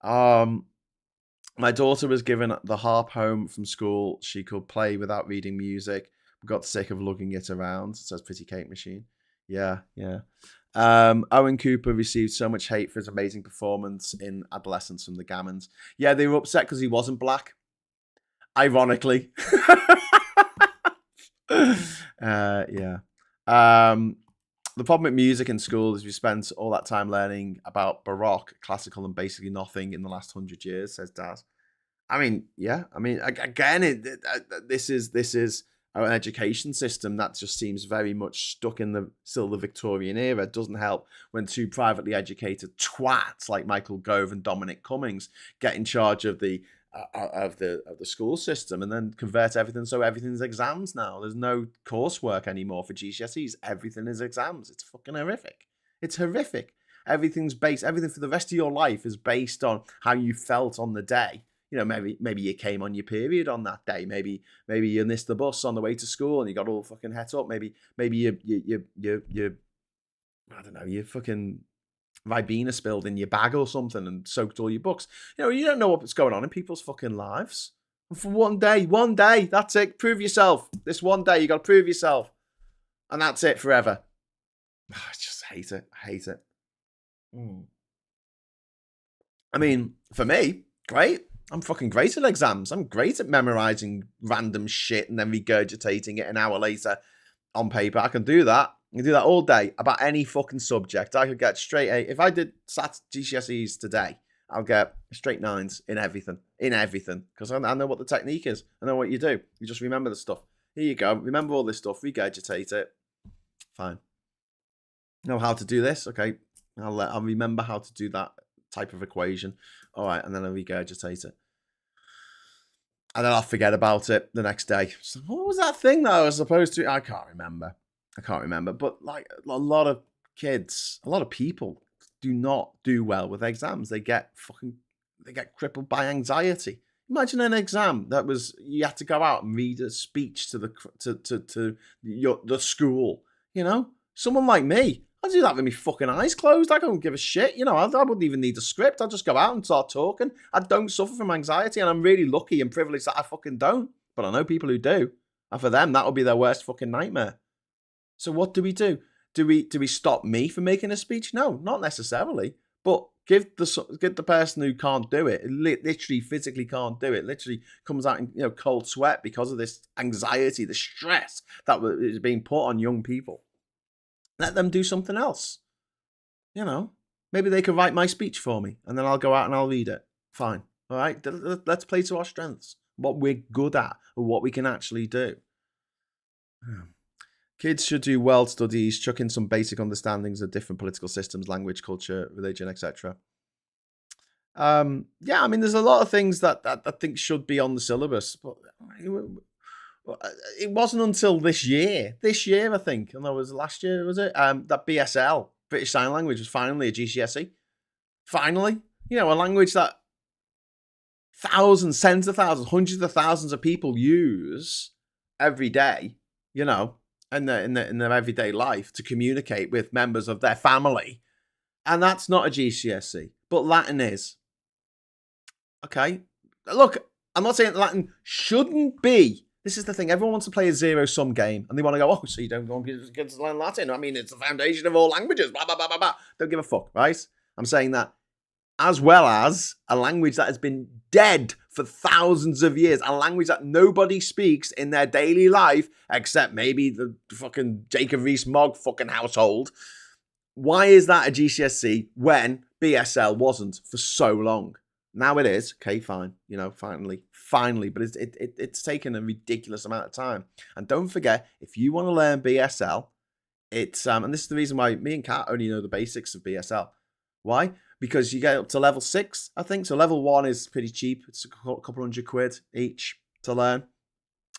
Speaker 1: My daughter was given the harp home from school. She could play without reading music. We got sick of lugging it around. It says Pretty Cake Machine. Yeah. Owen Cooper received so much hate for his amazing performance in Adolescence from the Gammons. Yeah, they were upset because he wasn't black. Ironically. Yeah. The problem with music in school is we spent all that time learning about Baroque, classical, and basically nothing in the last 100 years, says Daz. I mean, yeah. I mean, again, this is an education system that just seems very much stuck in the Victorian era. It doesn't help when two privately educated twats like Michael Gove and Dominic Cummings get in charge of the school system and then convert everything so everything's exams now. There's no coursework anymore for GCSEs. Everything is exams. It's fucking horrific. It's horrific. Everything for the rest of your life is based on how you felt on the day. You know, maybe you came on your period on that day. Maybe you missed the bus on the way to school and you got all fucking het up. Maybe you I don't know, you fucking Ribena spilled in your bag or something and soaked all your books. You know, you don't know what's going on in people's fucking lives. And for one day, that's it. Prove yourself. This one day, you got to prove yourself. And that's it forever. I just hate it. I hate it. I mean, for me, great. I'm fucking great at exams. I'm great at memorizing random shit and then regurgitating it an hour later on paper. I can do that. I can do that all day about any fucking subject. I could get straight A. If I did SAT GCSEs today, I'll get straight 9s in everything. Because I know what the technique is. I know what you do. You just remember the stuff. Here you go. Remember all this stuff. Regurgitate it. Fine. Know how to do this? Okay. I'll remember how to do that type of equation. All right. And then I'll regurgitate it. And then I'll forget about it the next day. So what was that thing that I was supposed to? I can't remember. But like a lot of kids, a lot of people do not do well with exams. They get crippled by anxiety. Imagine an exam that was you had to go out and read a speech to the school. You know, someone like me, I'll do that with my fucking eyes closed. I don't give a shit. You know, I wouldn't even need a script. I'll just go out and start talking. I don't suffer from anxiety, and I'm really lucky and privileged that I fucking don't. But I know people who do. And for them, that would be their worst fucking nightmare. So what do? Do we stop me from making a speech? No, not necessarily. But give the person who can't do it, literally physically can't do it, literally comes out in cold sweat because of this anxiety, the stress that is being put on young people. Let them do something else. Maybe they can write my speech for me, and then I'll go out and I'll read it. Fine. All right. Let's play to our strengths, what we're good at, or what we can actually do. Kids should do world studies, chuck in some basic understandings of different political systems, language, culture, religion, etc. There's a lot of things that I think should be on the syllabus, but it wasn't until this year, I think, and that was last year, was it? That BSL, British Sign Language, was finally a GCSE. Finally, a language that thousands, tens of thousands, hundreds of thousands of people use every day, in their everyday life to communicate with members of their family. And that's not a GCSE, but Latin is. Okay? Look, I'm not saying Latin shouldn't be. This is the thing. Everyone wants to play a zero-sum game, and they want to go, so you don't want kids to learn Latin? I mean, it's the foundation of all languages, blah, blah, blah, blah, blah. Don't give a fuck, right? I'm saying that as well as a language that has been dead for thousands of years, a language that nobody speaks in their daily life, except maybe the fucking Jacob Rees-Mogg fucking household. Why is that a GCSE when BSL wasn't for so long? Now it is. Okay, fine. Finally. But it's taken a ridiculous amount of time. And don't forget, if you want to learn BSL, it's and this is the reason why me and Kat only know the basics of BSL. Why? Because you get up to level 6, I think. So level 1 is pretty cheap. It's a couple £100 each to learn.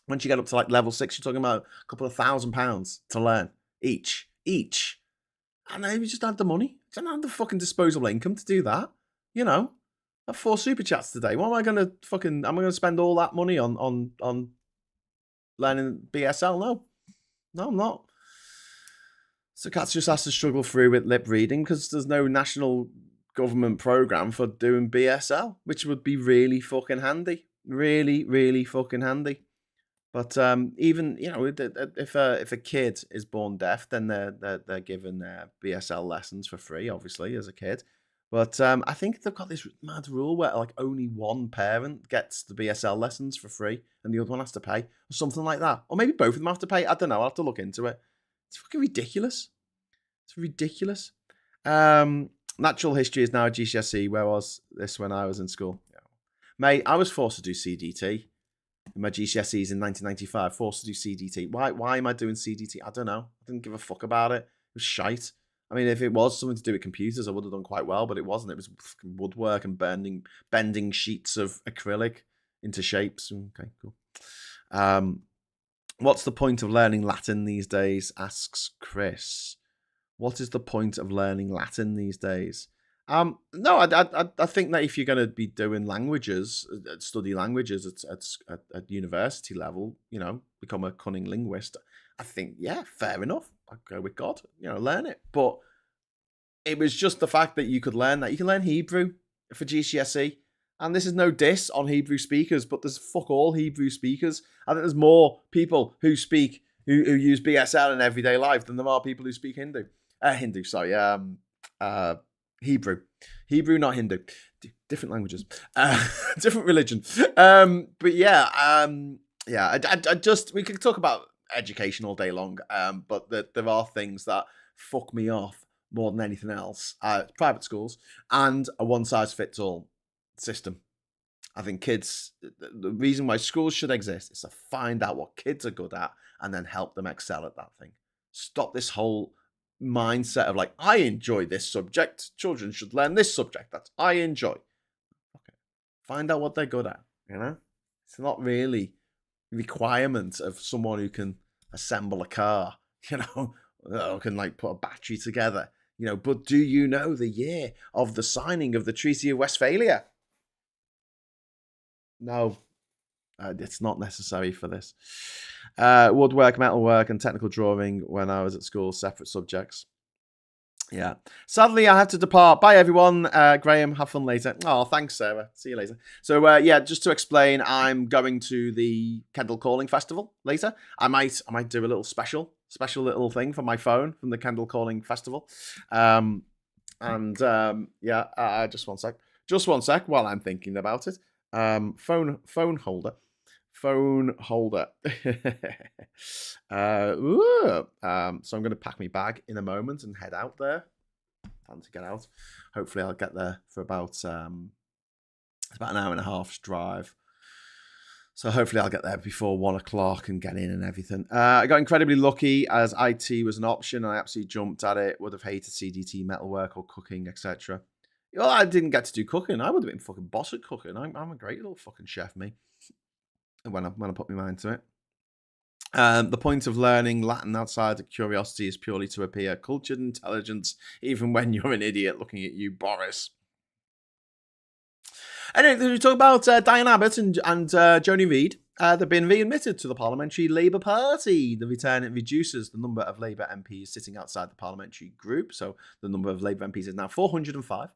Speaker 1: Once you get up to like level 6, you're talking about a couple of £1,000 to learn each. And then we just had the money. I don't have the fucking disposable income to do that. I have 4 super chats today. What am I going to am I going to spend all that money on learning BSL? No, I'm not. So Kat's just has to struggle through with lip reading because there's no national government program for doing BSL, which would be really fucking handy. Really, really fucking handy. But even if a kid is born deaf, then they're given their BSL lessons for free, obviously, as a kid. But I think they've got this mad rule where like only one parent gets the BSL lessons for free and the other one has to pay, or something like that. Or maybe both of them have to pay. I don't know. I'll have to look into it. It's fucking ridiculous. It's ridiculous. Natural history is now a GCSE. Where was this when I was in school? Mate, I was forced to do CDT. In my GCSEs in 1995, forced to do CDT. Why am I doing CDT? I don't know. I didn't give a fuck about it. It was shite. I mean, if it was something to do with computers, I would have done quite well, but it wasn't. It was woodwork and bending sheets of acrylic into shapes. Okay, cool. What's the point of learning Latin these days? Asks Chris. What is the point of learning Latin these days? No, I think that if you're going to be doing languages, study languages at university level, become a cunning linguist, I think, yeah, fair enough. I'd go with God, learn it. But it was just the fact that you could learn that. You can learn Hebrew for GCSE. And this is no diss on Hebrew speakers, but there's fuck all Hebrew speakers. I think there's more people who use BSL in everyday life than there are people who speak Hebrew, not Hindu. Different languages. Different religion. But yeah, we could talk about education all day long, but there are things that fuck me off more than anything else. Private schools and a one-size-fits-all system. I think the reason why schools should exist is to find out what kids are good at and then help them excel at that thing. Stop this whole mindset of like, I enjoy this subject, children should learn this subject that I enjoy. Okay. Find out what they're good at, It's not really a requirement of someone who can assemble a car, or can like put a battery together, but do you know the year of the signing of the Treaty of Westphalia? No, it's not necessary for this. Woodwork, metalwork, and technical drawing when I was at school, separate subjects. Yeah. Sadly, I have to depart. Bye, everyone. Graham, have fun later. Oh, thanks, Sarah. See you later. So, yeah, just to explain, I'm going to the Kendall Calling Festival later. I might do a little special little thing for my phone from the Kendall Calling Festival. Yeah, just one sec. Just one sec while I'm thinking about it. Phone holder. Phone holder. So I'm going to pack my bag in a moment and head out there. Time to get out. Hopefully I'll get there for about it's about an hour and a half's drive. So hopefully I'll get there before 1 o'clock and get in and everything. I got incredibly lucky as IT was an option. I absolutely jumped at it. Would have hated CDT, metalwork or cooking, etc. Well, I didn't get to do cooking. I would have been fucking boss at cooking. I'm a great little fucking chef, me. When I put my mind to it. The point of learning Latin outside of curiosity is purely to appear cultured and intelligent, even when you're an idiot looking at you, Boris. Anyway, we talk about Diane Abbott and Joani Reid. They've been readmitted to the Parliamentary Labour Party. The return reduces the number of Labour MPs sitting outside the parliamentary group, so the number of Labour MPs is now 405.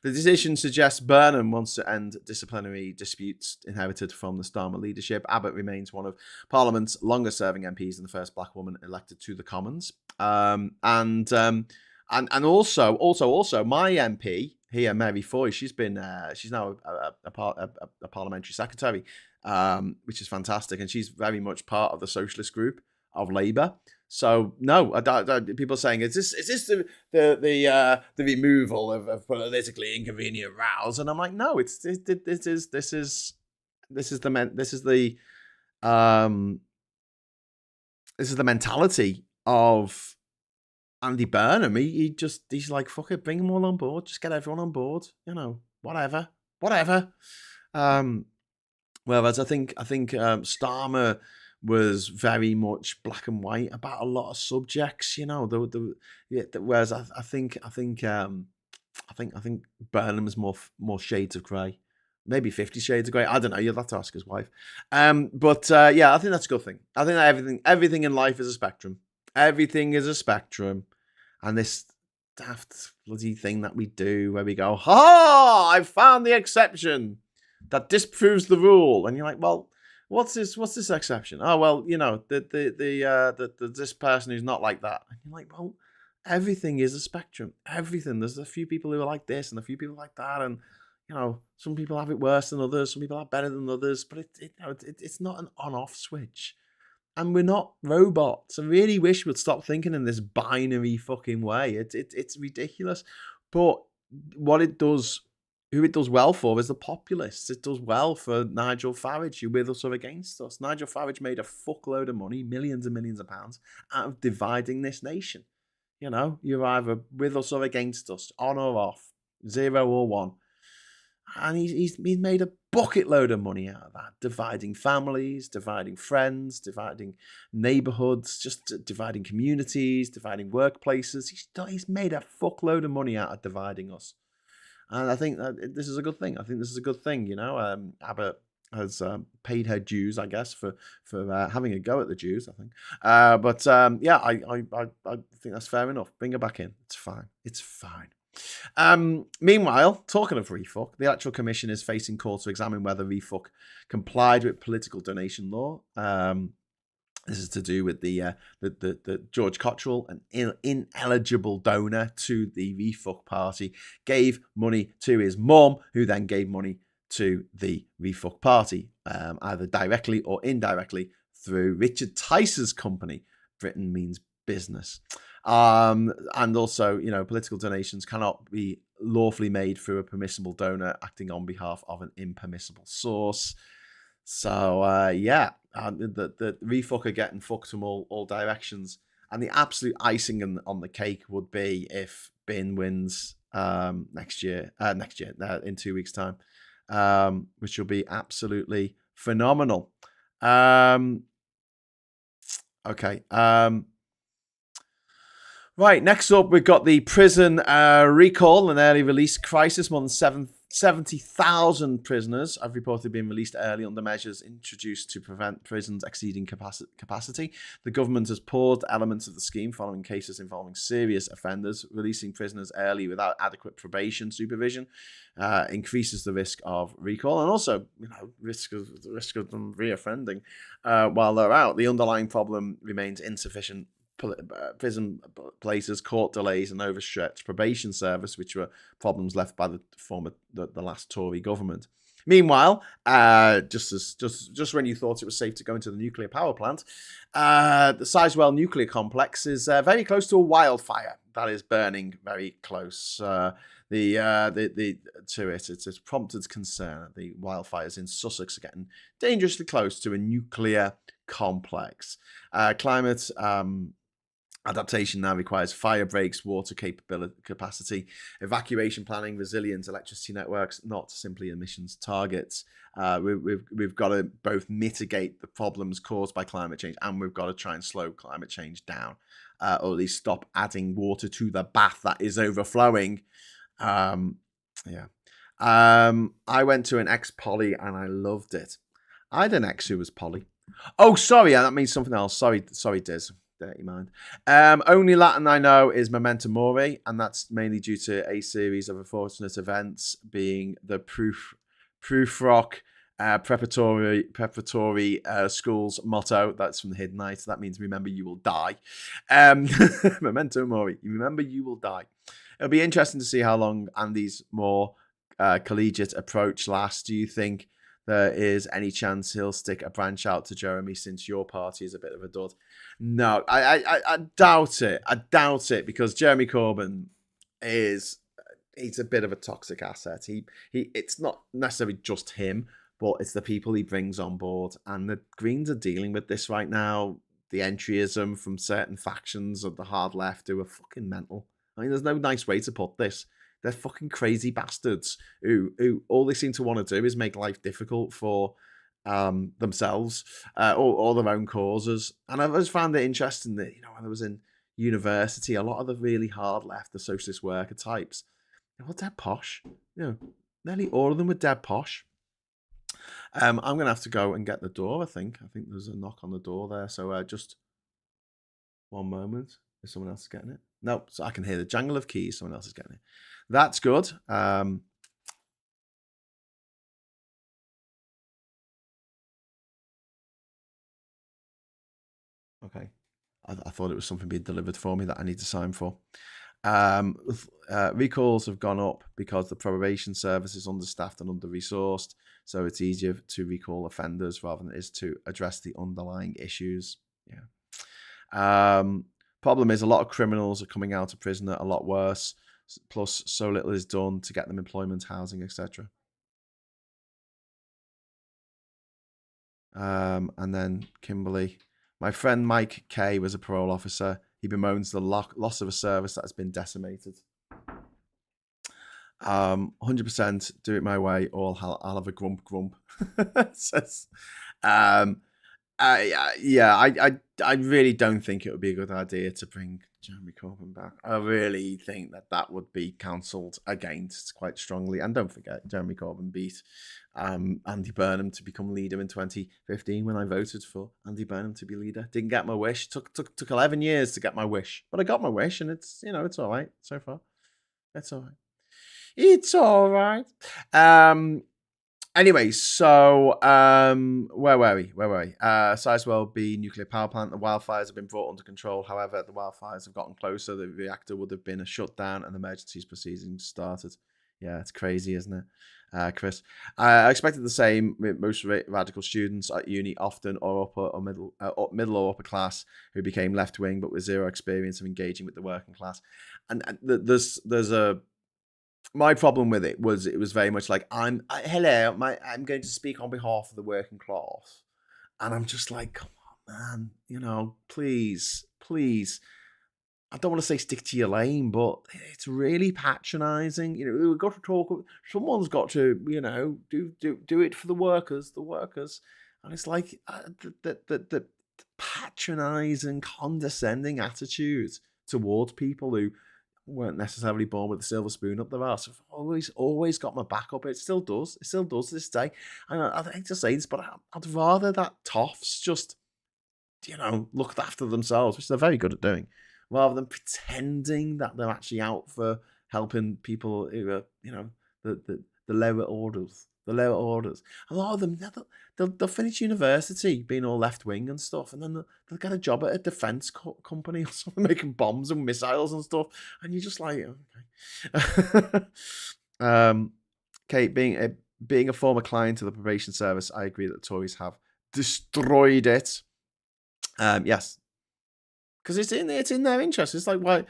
Speaker 1: The decision suggests Burnham wants to end disciplinary disputes inherited from the Starmer leadership. Abbott remains one of Parliament's longest-serving MPs and the first black woman elected to the Commons. And also my MP here, Mary Foy, she's now a parliamentary secretary, which is fantastic, and she's very much part of the socialist group of Labour. So no, people are saying is this the removal of politically inconvenient rows, and I'm like, no, this is the mentality of Andy Burnham. He's like, fuck it, bring them all on board, just get everyone on board, whatever. Whereas I think Starmer was very much black and white about a lot of subjects, whereas I think Burnham is more shades of grey, maybe 50 shades of grey. I don't know. You'll have to ask his wife. But yeah, I think that's a good thing. I think that everything in life is a spectrum. Everything is a spectrum, and this daft bloody thing that we do where we go, "Ha! I found the exception that disproves the rule," and you're like, well. What's this exception? Oh well, this person who's not like that. And you're like, well, everything is a spectrum. Everything. There's a few people who are like this and a few people like that, and some people have it worse than others. Some people have better than others. But it's not an on-off switch, and we're not robots. I really wish we'd stop thinking in this binary fucking way. It's ridiculous. But what it does. Who it does well for is the populists. It does well for Nigel Farage, who with us or against us. Nigel Farage made a fuckload of money, millions and millions of pounds, out of dividing this nation. You're either with us or against us, on or off, 0 or 1. And he's made a bucket load of money out of that, dividing families, dividing friends, dividing neighbourhoods, just dividing communities, dividing workplaces. He's made a fuckload of money out of dividing us. And I think that this is a good thing. Abbott has paid her dues, I guess, for having a go at the Jews, I think. But yeah, I think that's fair enough. Bring her back in. It's fine. It's fine. Meanwhile, talking of refuck, the Electoral Commission is facing court to examine whether refuck complied with political donation law. This is to do with the George Cottrell, an ineligible donor to the refuck party, gave money to his mum, who then gave money to the refuck party, either directly or indirectly through Richard Tice's company, Britain Means Business. And also, political donations cannot be lawfully made through a permissible donor acting on behalf of an impermissible source. So, yeah, the refuck are getting fucked from all directions. And the absolute icing on the cake would be if Bin wins next year, in 2 weeks' time, which will be absolutely phenomenal. Okay. Right, next up, we've got the prison recall and early release crisis. More than 70,000 prisoners have reportedly been released early under measures introduced to prevent prisons exceeding capacity. The government has paused elements of the scheme following cases involving serious offenders. Releasing prisoners early without adequate probation supervision increases the risk of recall and also, risk of them reoffending while they're out. The underlying problem remains insufficient prison places, court delays, and overstretched probation service, which were problems left by the last Tory government. Meanwhile, just when you thought it was safe to go into the nuclear power plant, the Sizewell nuclear complex is very close to a wildfire that is burning very close. To it, it's prompted concern. The wildfires in Sussex are getting dangerously close to a nuclear complex. Climate adaptation now requires fire breaks, water capacity, evacuation planning, resilient electricity networks, not simply emissions targets. We've got to both mitigate the problems caused by climate change, and we've got to try and slow climate change down, or at least stop adding water to the bath that is overflowing. I went to an ex-poly and I loved it. I had an ex who was poly. Oh, sorry, that means something else. Sorry, Diz. Dirty mind. Only Latin I know is Memento Mori, and that's mainly due to a series of unfortunate events, being the proof rock preparatory school's motto. That's from the Hidden Night. That means remember you will die. Memento Mori. Remember you will die. It'll be interesting to see how long Andy's more collegiate approach lasts. Do you think there is any chance he'll stick a branch out to Jeremy, since your party is a bit of a dud? No, I doubt it. I doubt it, because Jeremy Corbyn he's a bit of a toxic asset. It's not necessarily just him, but it's the people he brings on board. And the Greens are dealing with this right now. The entryism from certain factions of the hard left who are fucking mental. I mean, there's no nice way to put this. They're fucking crazy bastards who all they seem to want to do is make life difficult for themselves or their own causes. And I've always found it interesting that, when I was in university, a lot of the really hard left, the socialist worker types, they were dead posh. Nearly all of them were dead posh. I'm going to have to go and get the door, I think. I think there's a knock on the door there. So just one moment. Is someone else getting it? No, so I can hear the jangle of keys. Someone else is getting it. That's good. Okay. I thought it was something being delivered for me that I need to sign for. Recalls have gone up because the probation service is understaffed and under-resourced, so it's easier to recall offenders rather than it is to address the underlying issues. Yeah. Problem is, a lot of criminals are coming out of prison a lot worse, plus so little is done to get them employment, housing, etc. And then Kimberly, my friend Mike Kay was a parole officer. He bemoans the loss of a service that has been decimated. 100% do it my way, or I'll have a grump. Says, I really don't think it would be a good idea to bring Jeremy Corbyn back. I really think that would be cancelled against quite strongly. And don't forget, Jeremy Corbyn beat Andy Burnham to become leader in 2015 when I voted for Andy Burnham to be leader. Didn't get my wish. Took 11 years to get my wish, but I got my wish, and it's it's all right so far. It's all right. It's all right. Anyway, so where were we? Sizewell B nuclear power plant. The wildfires have been brought under control. However, the wildfires have gotten closer. The reactor would have been a shutdown, and emergency proceedings started. Yeah, it's crazy, isn't it, Chris? I expected the same with most radical students at uni, often or middle or upper class, who became left wing, but with zero experience of engaging with the working class. And there's a. My problem with it was very much like, I'm going to speak on behalf of the working class, and I'm just like, come on, man, please. I don't want to say stick to your lane, but it's really patronising. We've got to talk. Someone's got to, do it for the workers, and it's like the patronising, condescending attitude towards people who weren't necessarily born with a silver spoon up their arse. I've always got my back up. It still does. It still does to this day. And I hate to say this, but I'd rather that toffs just, looked after themselves, which they're very good at doing, rather than pretending that they're actually out for helping people who are, the lower orders. The lower orders. A lot of them, they'll finish university being all left wing and stuff, and then they'll get a job at a defense company or something, making bombs and missiles and stuff, and you're just like, okay. Kate, being a former client of the probation service, I agree that the Tories have destroyed it. Yes, because it's in their interest. It's like, why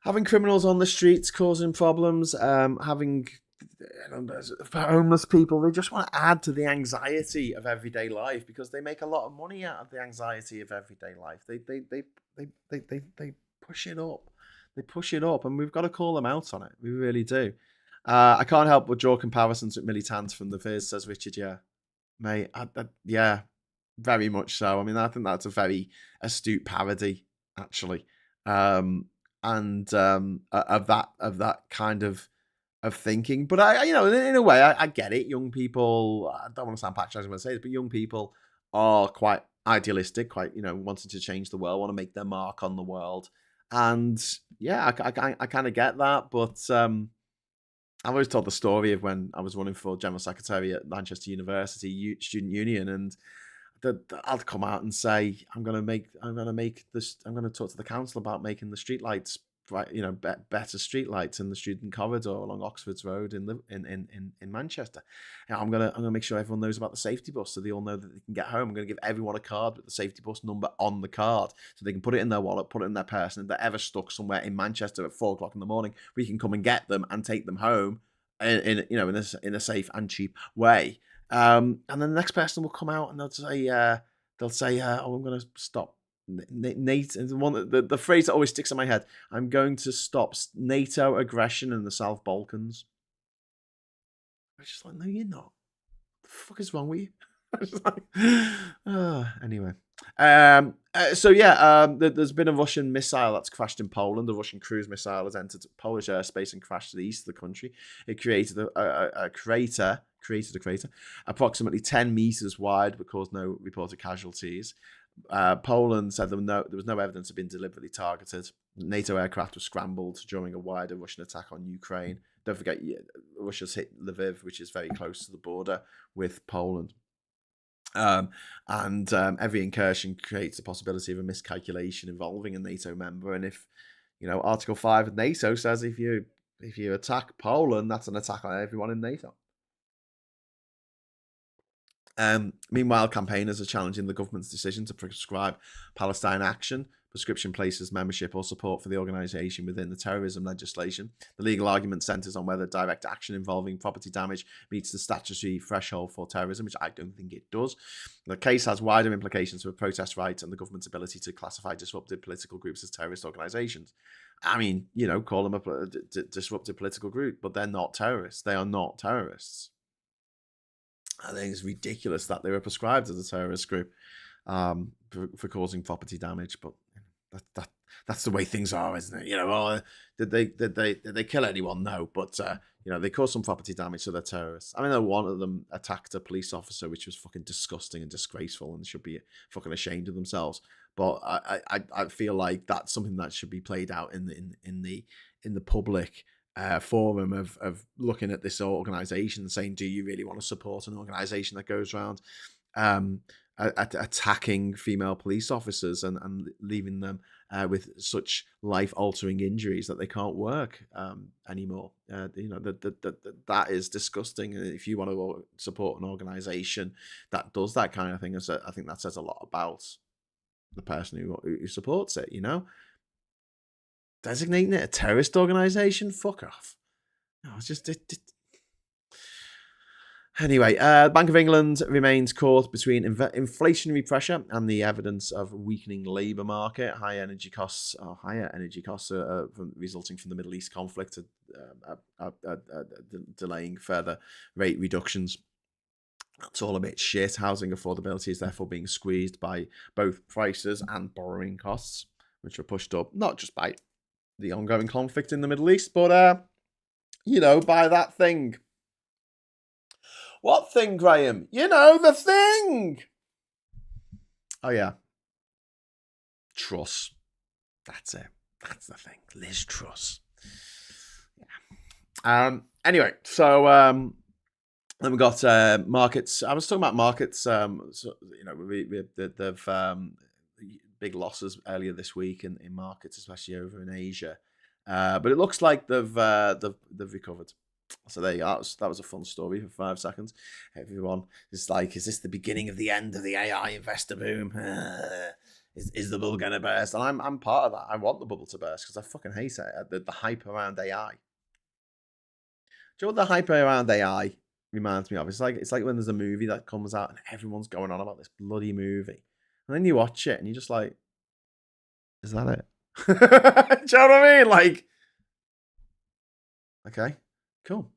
Speaker 1: having criminals on the streets causing problems, having homeless people, they just want to add to the anxiety of everyday life because they make a lot of money out of the anxiety of everyday life. They push it up. They push it up, and we've got to call them out on it. We really do. I can't help but draw comparisons with militants from the Viz, says Richard. Yeah, mate. Yeah, very much so. I mean, I think that's a very astute parody, actually, and of that kind of thinking. But I in a way, I get it. Young people, I don't want to sound patronizing when I say this, but young people are quite idealistic, quite wanting to change the world, want to make their mark on the world, and yeah, I kind of get that. But I've always told the story of when I was running for general secretary at Manchester University Student Union, and I'd come out and say, I'm going to talk to the council about making the streetlights, better streetlights in the student corridor along Oxford's Road in Manchester. I'm gonna make sure everyone knows about the safety bus, so they all know that they can get home. I'm gonna give everyone a card with the safety bus number on the card, so they can put it in their wallet, put it in their purse, and if they're ever stuck somewhere in Manchester at 4:00 in the morning, we can come and get them and take them home in a safe and cheap way. And then the next person will come out and they'll say, oh, I'm gonna stop NATO, the phrase that always sticks in my head, I'm going to stop NATO aggression in the South Balkans. I was just like, no, you're not. What the fuck is wrong with you? I was just like, anyway. There's been a Russian missile that's crashed in Poland. A Russian cruise missile has entered Polish airspace and crashed to the east of the country. It created a crater approximately 10 meters wide, but caused no reported casualties. Poland said there was no evidence of being deliberately targeted. NATO aircraft were scrambled during a wider Russian attack on Ukraine. Don't forget, Russia's hit Lviv, which is very close to the border with Poland. Every incursion creates the possibility of a miscalculation involving a NATO member. And if, Article 5 of NATO says if you attack Poland, that's an attack on everyone in NATO. Meanwhile, campaigners are challenging the government's decision to prescribe Palestine Action. Prescription places membership or support for the organisation within the terrorism legislation. The legal argument centres on whether direct action involving property damage meets the statutory threshold for terrorism, which I don't think it does. The case has wider implications for protest rights and the government's ability to classify disruptive political groups as terrorist organisations. I mean, call them a disruptive political group, but they're not terrorists. They are not terrorists. I think it's ridiculous that they were prescribed as a terrorist group for causing property damage, but that's the way things are, isn't it? Did they kill anyone? No, but they caused some property damage, so they're terrorists. I mean, one of them attacked a police officer, which was fucking disgusting and disgraceful, and should be fucking ashamed of themselves. But I feel like that's something that should be played out in the public forum of looking at this organisation and saying, do you really want to support an organisation that goes around attacking female police officers and leaving them with such life-altering injuries that they can't work anymore? That is disgusting. And if you want to support an organisation that does that kind of thing, I think that says a lot about the person who supports it, Designating it a terrorist organisation? Fuck off. No, it's just... Anyway, Bank of England remains caught between inflationary pressure and the evidence of weakening labour market. Higher energy costs are resulting from the Middle East conflict, delaying further rate reductions. That's all a bit shit. Housing affordability is therefore being squeezed by both prices and borrowing costs, which are pushed up not just by the ongoing conflict in the Middle East. But, buy that thing. What thing, Graham? The thing. Oh, yeah. Truss. That's it. That's the thing. Liz Truss. Yeah. Anyway, so then we got markets. I was talking about markets. They've big losses earlier this week in markets, especially over in Asia. But it looks like they've recovered. So there you go. That was a fun story for 5 seconds. Everyone is like, is this the beginning of the end of the AI investor boom? Is the bubble going to burst? And I'm part of that. I want the bubble to burst because I fucking hate it. The hype around AI. Do you know what the hype around AI reminds me of? It's like when there's a movie that comes out and everyone's going on about this bloody movie. And then you watch it and you're just like, is that it? Do you know what I mean? Like, okay. Cool.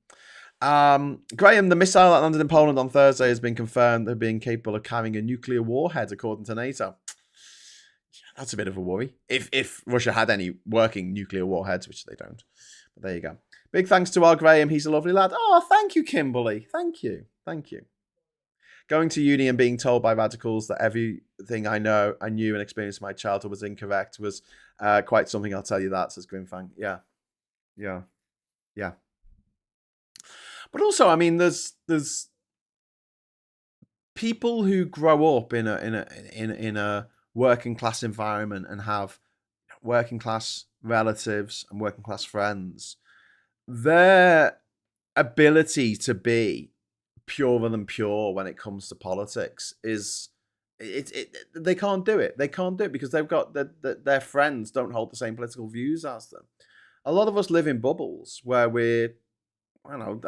Speaker 1: Graham, the missile that landed in Poland on Thursday has been confirmed as being capable of carrying a nuclear warhead, according to NATO. That's a bit of a worry. If Russia had any working nuclear warheads, which they don't. But there you go. Big thanks to our Graham. He's a lovely lad. Oh, thank you, Kimberly. Thank you. Going to uni and being told by radicals that everything I knew and experienced in my childhood was incorrect was quite something, I'll tell you that, says Grimfang. Yeah. But also, I mean, there's people who grow up in a working class environment and have working class relatives and working class friends. Their ability to be purer than pure when it comes to politics is they can't do it. They can't do it because they've got their friends don't hold the same political views as them. A lot of us live in bubbles where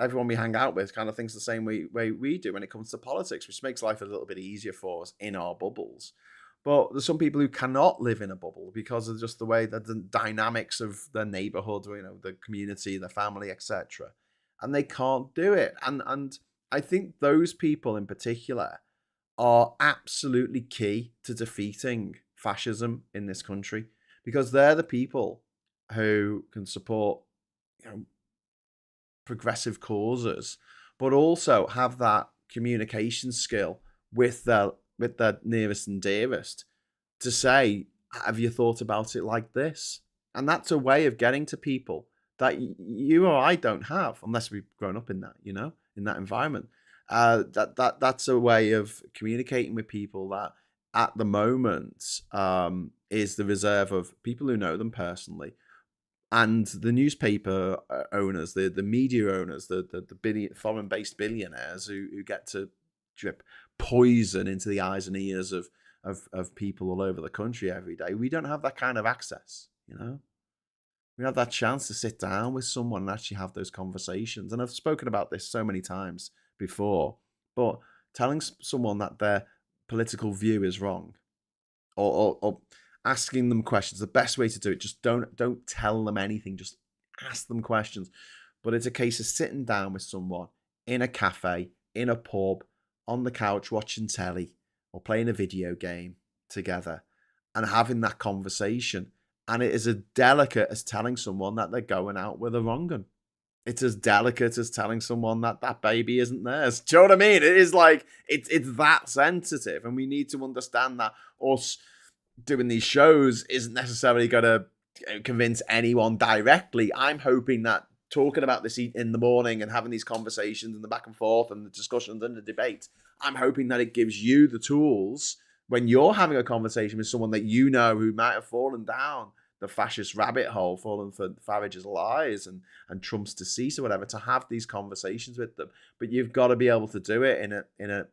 Speaker 1: everyone we hang out with kind of thinks the same way we do when it comes to politics, which makes life a little bit easier for us in our bubbles. But there's some people who cannot live in a bubble because of just the way that the dynamics of their neighborhood, the community, their family, etc. And they can't do it. And I think those people in particular are absolutely key to defeating fascism in this country because they're the people who can support, progressive causes, but also have that communication skill with their nearest and dearest to say, have you thought about it like this? And that's a way of getting to people that you or I don't have unless we've grown up in that, in that environment. That's a way of communicating with people that at the moment is the reserve of people who know them personally. And the newspaper owners, the media owners, the foreign-based billionaires who get to drip poison into the eyes and ears of people all over the country every day. We don't have that kind of access, We have that chance to sit down with someone and actually have those conversations. And I've spoken about this so many times before, but telling someone that their political view is wrong or asking them questions, the best way to do it, just don't tell them anything, just ask them questions. But it's a case of sitting down with someone in a cafe, in a pub, on the couch watching telly or playing a video game together and having that conversation. And it is as delicate as telling someone that they're going out with a wrong one. It's as delicate as telling someone that baby isn't theirs. Do you know what I mean? It is like, it's that sensitive. And we need to understand that us doing these shows isn't necessarily going to convince anyone directly. I'm hoping that talking about this in the morning and having these conversations and the back and forth and the discussions and the debates, I'm hoping that it gives you the tools when you're having a conversation with someone that who might have fallen down the fascist rabbit hole, fallen for Farage's lies and Trump's deceit or whatever, to have these conversations with them. But you've got to be able to do it in a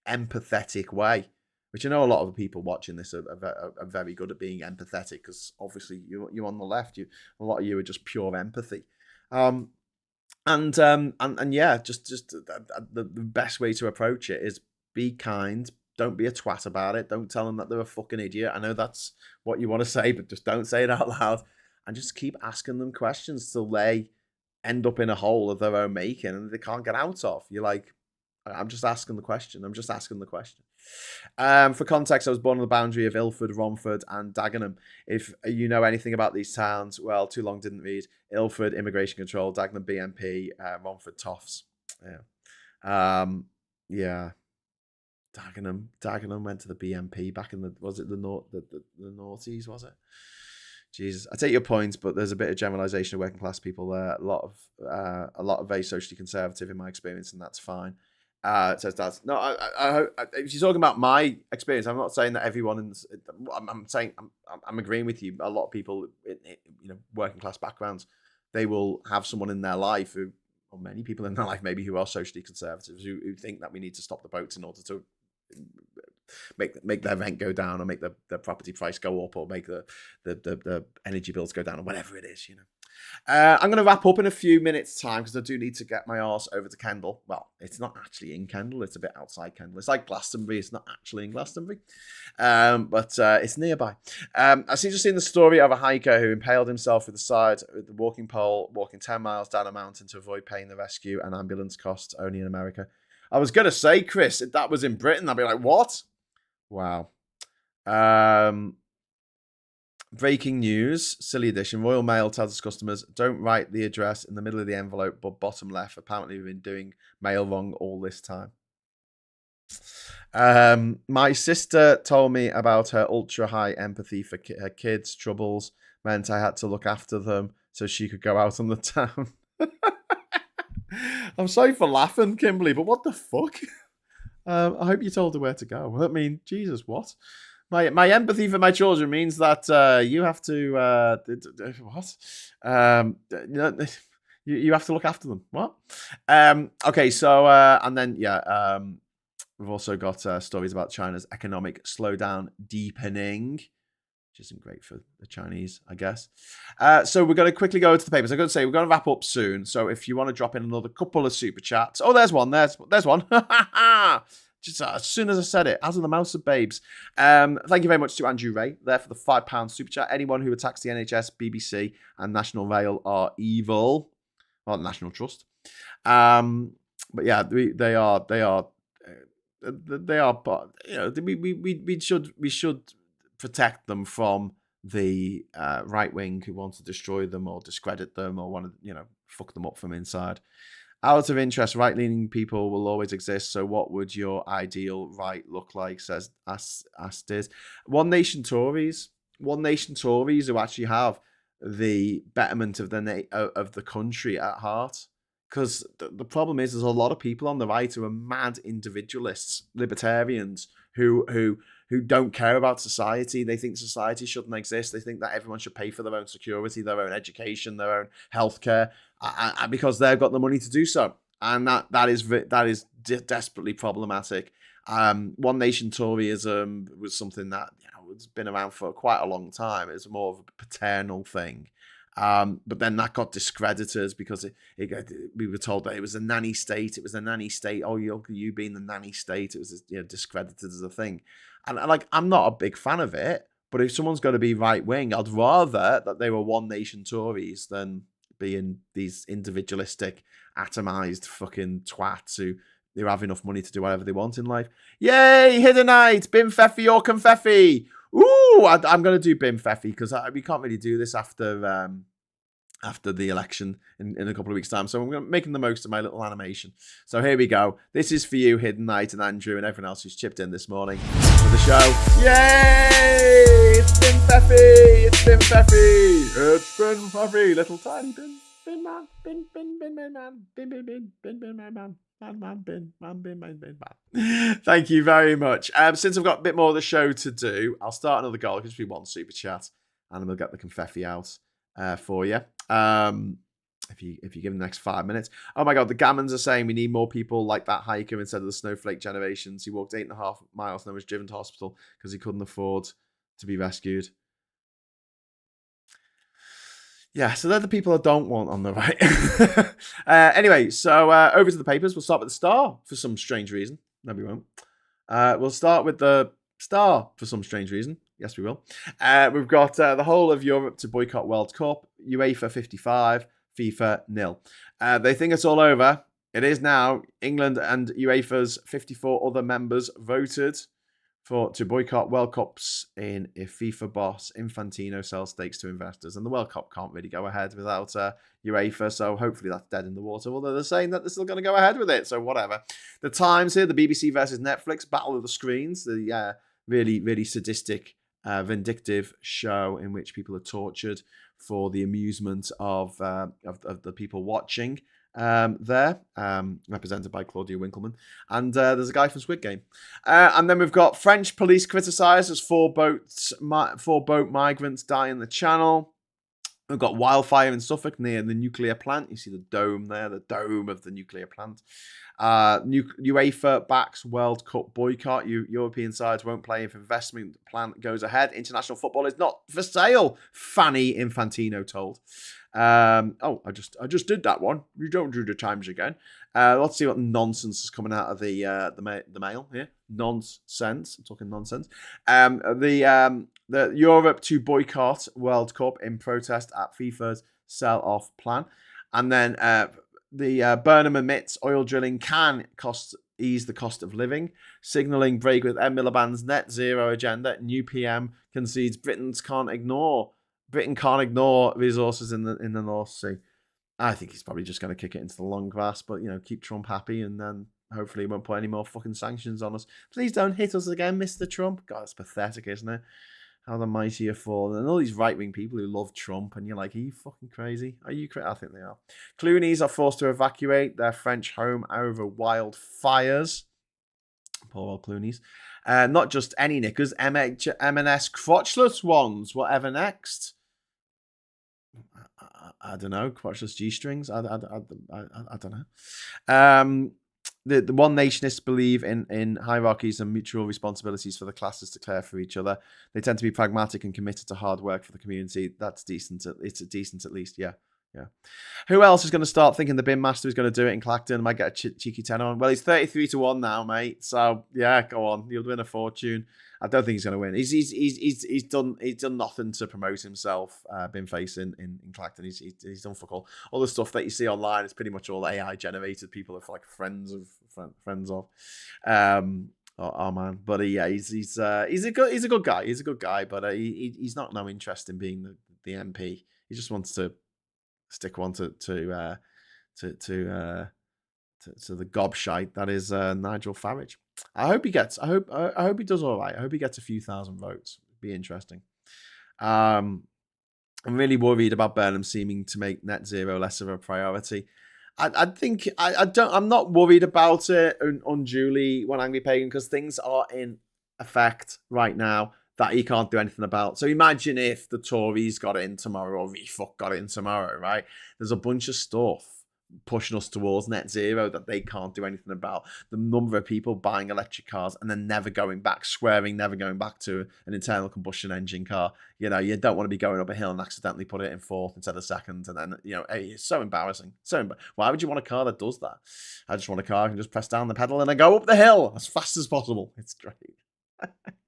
Speaker 1: empathetic way, which I know a lot of the people watching this are very good at being empathetic, because obviously you're on the left, a lot of you are just pure empathy. And yeah, just the best way to approach it is be kind. Don't be a twat about it. Don't tell them that they're a fucking idiot. I know that's what you want to say, but just don't say it out loud. And just keep asking them questions till they end up in a hole of their own making and they can't get out of. You're like, I'm just asking the question. For context, I was born on the boundary of Ilford, Romford, and Dagenham. If you know anything about these towns, well, too long didn't read. Ilford, immigration control. Dagenham, BNP. Romford, Toffs. Yeah. Dagenham went to the BNP back in the noughties, was it? Jesus, I take your point, but there's a bit of generalisation of working class people there. A lot of very socially conservative in my experience, and that's fine. Says that. No, if you're talking about my experience, I'm not saying that everyone. I'm saying I'm agreeing with you. A lot of people, working class backgrounds, they will have someone in their life who, or many people in their life, maybe who are socially conservatives, who think that we need to stop the boats in order to make their rent go down, or make the property price go up, or make the energy bills go down, or whatever it is. I'm going to wrap up in a few minutes' time because I do need to get my arse over to Kendal. Well, it's not actually in Kendal. It's a bit outside Kendal. It's like Glastonbury. It's not actually in Glastonbury, but it's nearby. I've just seen the story of a hiker who impaled himself with the side of the walking pole, walking 10 miles down a mountain to avoid paying the rescue and ambulance costs only in America. I was going to say, Chris, if that was in Britain, I'd be like, what? Wow. Breaking news, silly edition. Royal Mail tells its customers, don't write the address in the middle of the envelope, but bottom left. Apparently, we've been doing mail wrong all this time. My sister told me about her ultra-high empathy for her kids' troubles. Meant I had to look after them so she could go out on the town. I'm sorry for laughing, Kimberly, but what the fuck? I hope you told her where to go. I mean, Jesus, what? My empathy for my children means that you have to what? You have to look after them. What? Okay, so and then we've also got stories about China's economic slowdown deepening, which isn't great for the Chinese, I guess. So we're going to quickly go to the papers. I'm going to say we're going to wrap up soon. So if you want to drop in another couple of super chats, there's one. There's one. Just as soon as I said it, as of the mouse of babes. Thank you very much to Andrew Ray there for the £5 super chat. Anyone who attacks the NHS, BBC, and National Rail are evil. Or National Trust. But yeah, they are. We should protect them from the right wing who want to destroy them or discredit them or want to fuck them up from inside. Out of interest, right-leaning people will always exist. So what would your ideal right look like, says Astis. One Nation Tories who actually have the betterment of the country at heart. Because the problem is there's a lot of people on the right who are mad individualists, libertarians, who don't care about society. They think society shouldn't exist. They think that everyone should pay for their own security, their own education, their own healthcare, because they've got the money to do so. And that is desperately problematic. One Nation Toryism was something that has been around for quite a long time. It's more of a paternal thing. But then that got discredited because we were told that it was a nanny state. It was a nanny state. Oh, you being the nanny state. It was discredited as a thing. And I'm not a big fan of it. But if someone's got to be right wing, I'd rather that they were One Nation Tories than being these individualistic, atomized fucking twats who have enough money to do whatever they want in life. Yay, Hiddenite, Bim Feffy or Confeffy. Ooh, I'm going to do Bim Feffy because we can't really do this after the election in a couple of weeks' time. So I'm making the most of my little animation. So here we go. This is for you, Hidden Knight and Andrew and everyone else who's chipped in this morning for the show. Yay! It's Bim Feffy! It's Bim Feffy! It's Bim Feffy! Little tiny Bin man. Bin man. Man. Thank you very much. Since I've got a bit more of the show to do, I'll start another goal. It'll just be one super chat and we'll get the confetti out for you. If you give them the next 5 minutes. Oh my God, the Gammons are saying we need more people like that hiker instead of the snowflake generations. He walked 8.5 miles and was driven to hospital because he couldn't afford to be rescued. Yeah, so they're the people I don't want on the right. Anyway, so over to the papers. We'll start with the Star for some strange reason. No, we won't. We'll start with the Star for some strange reason. Yes, we will. We've got the whole of Europe to boycott World Cup. UEFA 55, FIFA 0. They think it's all over. It is now. England and UEFA's 54 other members voted to boycott World Cups if FIFA boss Infantino sells stakes to investors. And the World Cup can't really go ahead without UEFA, so hopefully that's dead in the water. Although they're saying that they're still going to go ahead with it, so whatever. The Times here, the BBC versus Netflix, Battle of the Screens, the really, really sadistic, vindictive show in which people are tortured for the amusement of the people watching. Represented by Claudia Winkleman, and there's a guy from Squid Game, and then we've got French police criticised as four boat migrants die in the Channel. We've got wildfire in Suffolk near the nuclear plant. You see the dome there, the dome of the nuclear plant. UEFA backs World Cup boycott. European sides won't play if investment plan goes ahead. International football is not for sale, Gianni Infantino told. I just did that one. You don't do the Times again. Let's see what nonsense is coming out of the mail here. Nonsense. I'm talking nonsense. The Europe to boycott World Cup in protest at FIFA's sell-off plan, and then the Burnham admits oil drilling can ease the cost of living, signalling break with Ed Miliband's net zero agenda. New PM concedes Britain can't ignore resources in the North Sea. I think he's probably just going to kick it into the long grass, but keep Trump happy, and then hopefully he won't put any more fucking sanctions on us. Please don't hit us again, Mr. Trump. God, it's pathetic, isn't it? How the mighty have fallen. And all these right-wing people who love Trump, and you're like, are you fucking crazy? Are you crazy? I think they are. Clooney's are forced to evacuate their French home over wildfires. Poor old Clooney's. Not just any knickers, M&S crotchless ones. Whatever next? I don't know. Crotchless G-strings? I don't know. The One Nationists believe in hierarchies and mutual responsibilities for the classes to care for each other. They tend to be pragmatic and committed to hard work for the community. That's decent. It's decent at least, yeah. Who else is going to start thinking the bin master is going to do it in Clacton? Might get a cheeky tenner on. Well, he's 33-1 now, mate. So yeah, go on. He'll win a fortune. I don't think he's going to win. He's done nothing to promote himself. Bin face in Clacton. He's done fuck all. All the stuff that you see online is pretty much all AI generated. People are like friends of. Oh man, but yeah, he's a good guy. He's a good guy, but he's not no interest in being the MP. He just wants to stick one to the gobshite that is Nigel Farage. I hope he does all right. I hope he gets a few thousand votes. It'd be interesting. I'm really worried about Burnham seeming to make net zero less of a priority. I'm not worried about it unduly when Angry Pagan, because things are in effect right now that he can't do anything about. So imagine if the Tories got it in tomorrow, or refuck got it in tomorrow, right? There's a bunch of stuff pushing us towards net zero that they can't do anything about. The number of people buying electric cars and then never going back to an internal combustion engine car. You don't want to be going up a hill and accidentally put it in fourth instead of second. And then, it's so embarrassing. Why would you want a car that does that? I just want a car I can just press down the pedal and I go up the hill as fast as possible. It's great.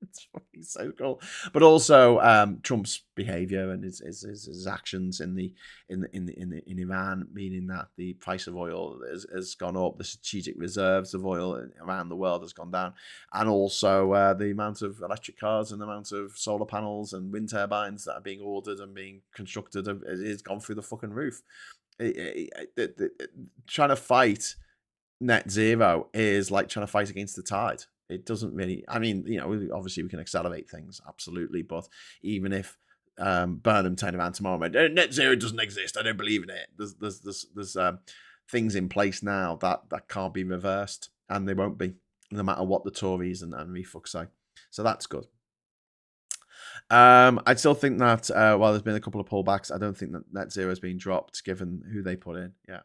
Speaker 1: It's fucking so cool. But also Trump's behavior and his actions in Iran, meaning that the price of oil has gone up, the strategic reserves of oil around the world has gone down, and also the amount of electric cars and the amount of solar panels and wind turbines that are being ordered and being constructed has gone through the fucking roof. Trying to fight net zero is like trying to fight against the tide. It doesn't really, obviously we can accelerate things, absolutely. But even if Burnham turned around tomorrow and went, net zero doesn't exist, I don't believe in it. There's things in place now that can't be reversed, and they won't be, no matter what the Tories and refuck say. So that's good. I still think that while there's been a couple of pullbacks, I don't think that net zero has been dropped given who they put in. Yeah.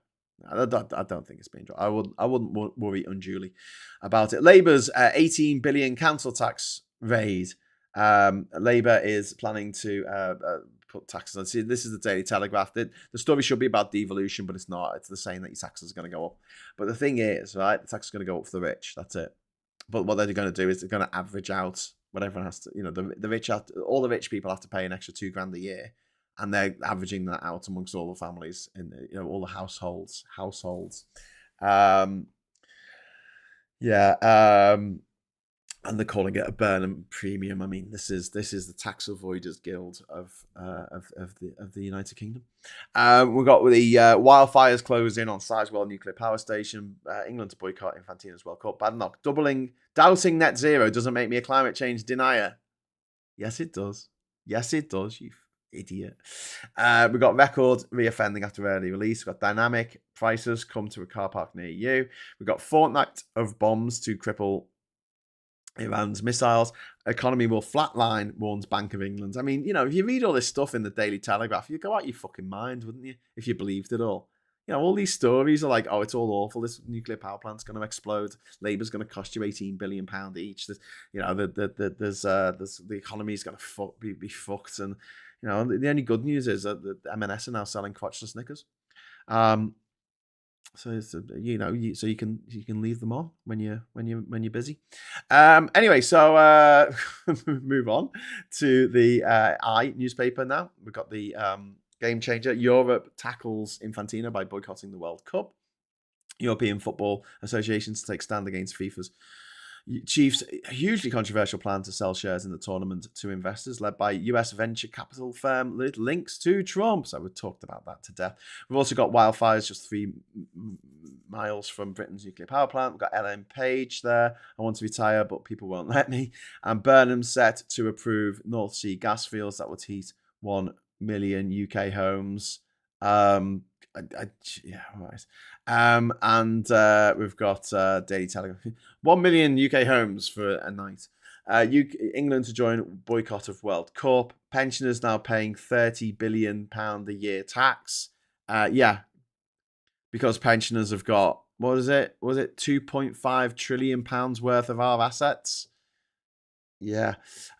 Speaker 1: I don't think it's been dropped. I wouldn't worry unduly about it. Labour's 18 billion council tax raid. Labour is planning to put taxes on. See, this is the Daily Telegraph. The story should be about devolution, but it's not. It's the saying that your taxes are going to go up. But the thing is, right, the tax is going to go up for the rich. That's it. But what they're going to do is they're going to average out what everyone has to. The rich all the rich people have to pay an extra $2,000 a year. And they're averaging that out amongst all the families and all the households. Um, yeah. And they're calling it a Burnham premium. I mean, this is the tax avoiders guild of the United Kingdom. We've got the wildfires closed in on Sizewell nuclear power station. England to boycott Infantino's World Cup. Bad knock. Doubting net zero doesn't make me a climate change denier. Yes, it does. Yes, it does. You idiot. We've got record reoffending after early release. We've got dynamic prices come to a car park near you. We've got fortnight of bombs to cripple Iran's missiles. Economy will flatline, warns Bank of England. I mean, if you read all this stuff in the Daily Telegraph, you'd go out your fucking mind, wouldn't you? If you believed it all. All these stories are like, oh, it's all awful. This nuclear power plant's going to explode. Labour's going to cost you £18 billion each. There's, the economy's going to be fucked. And, the only good news is that the M&S are now selling crotchless knickers. So it's, so you can leave them on when you're busy. Anyway, so move on to the I newspaper now. We've got the game changer. Europe tackles Infantino by boycotting the World Cup. European Football Associations take stand against FIFA's Chiefs' hugely controversial plan to sell shares in the tournament to investors, led by US venture capital firm with links to Trump. So we've talked about that to death. We've also got wildfires just 3 miles from Britain's nuclear power plant. We've got Ellen Page there. I want to retire, but people won't let me. And Burnham set to approve North Sea gas fields that would heat 1 million UK homes. Yeah, right. And we've got Daily Telegraph. 1 million UK homes for a night. England to join boycott of World Cup. Pensioners now paying £30 billion a year tax. Yeah, because pensioners have got, what is it? Was it £2.5 trillion worth of our assets? Yeah.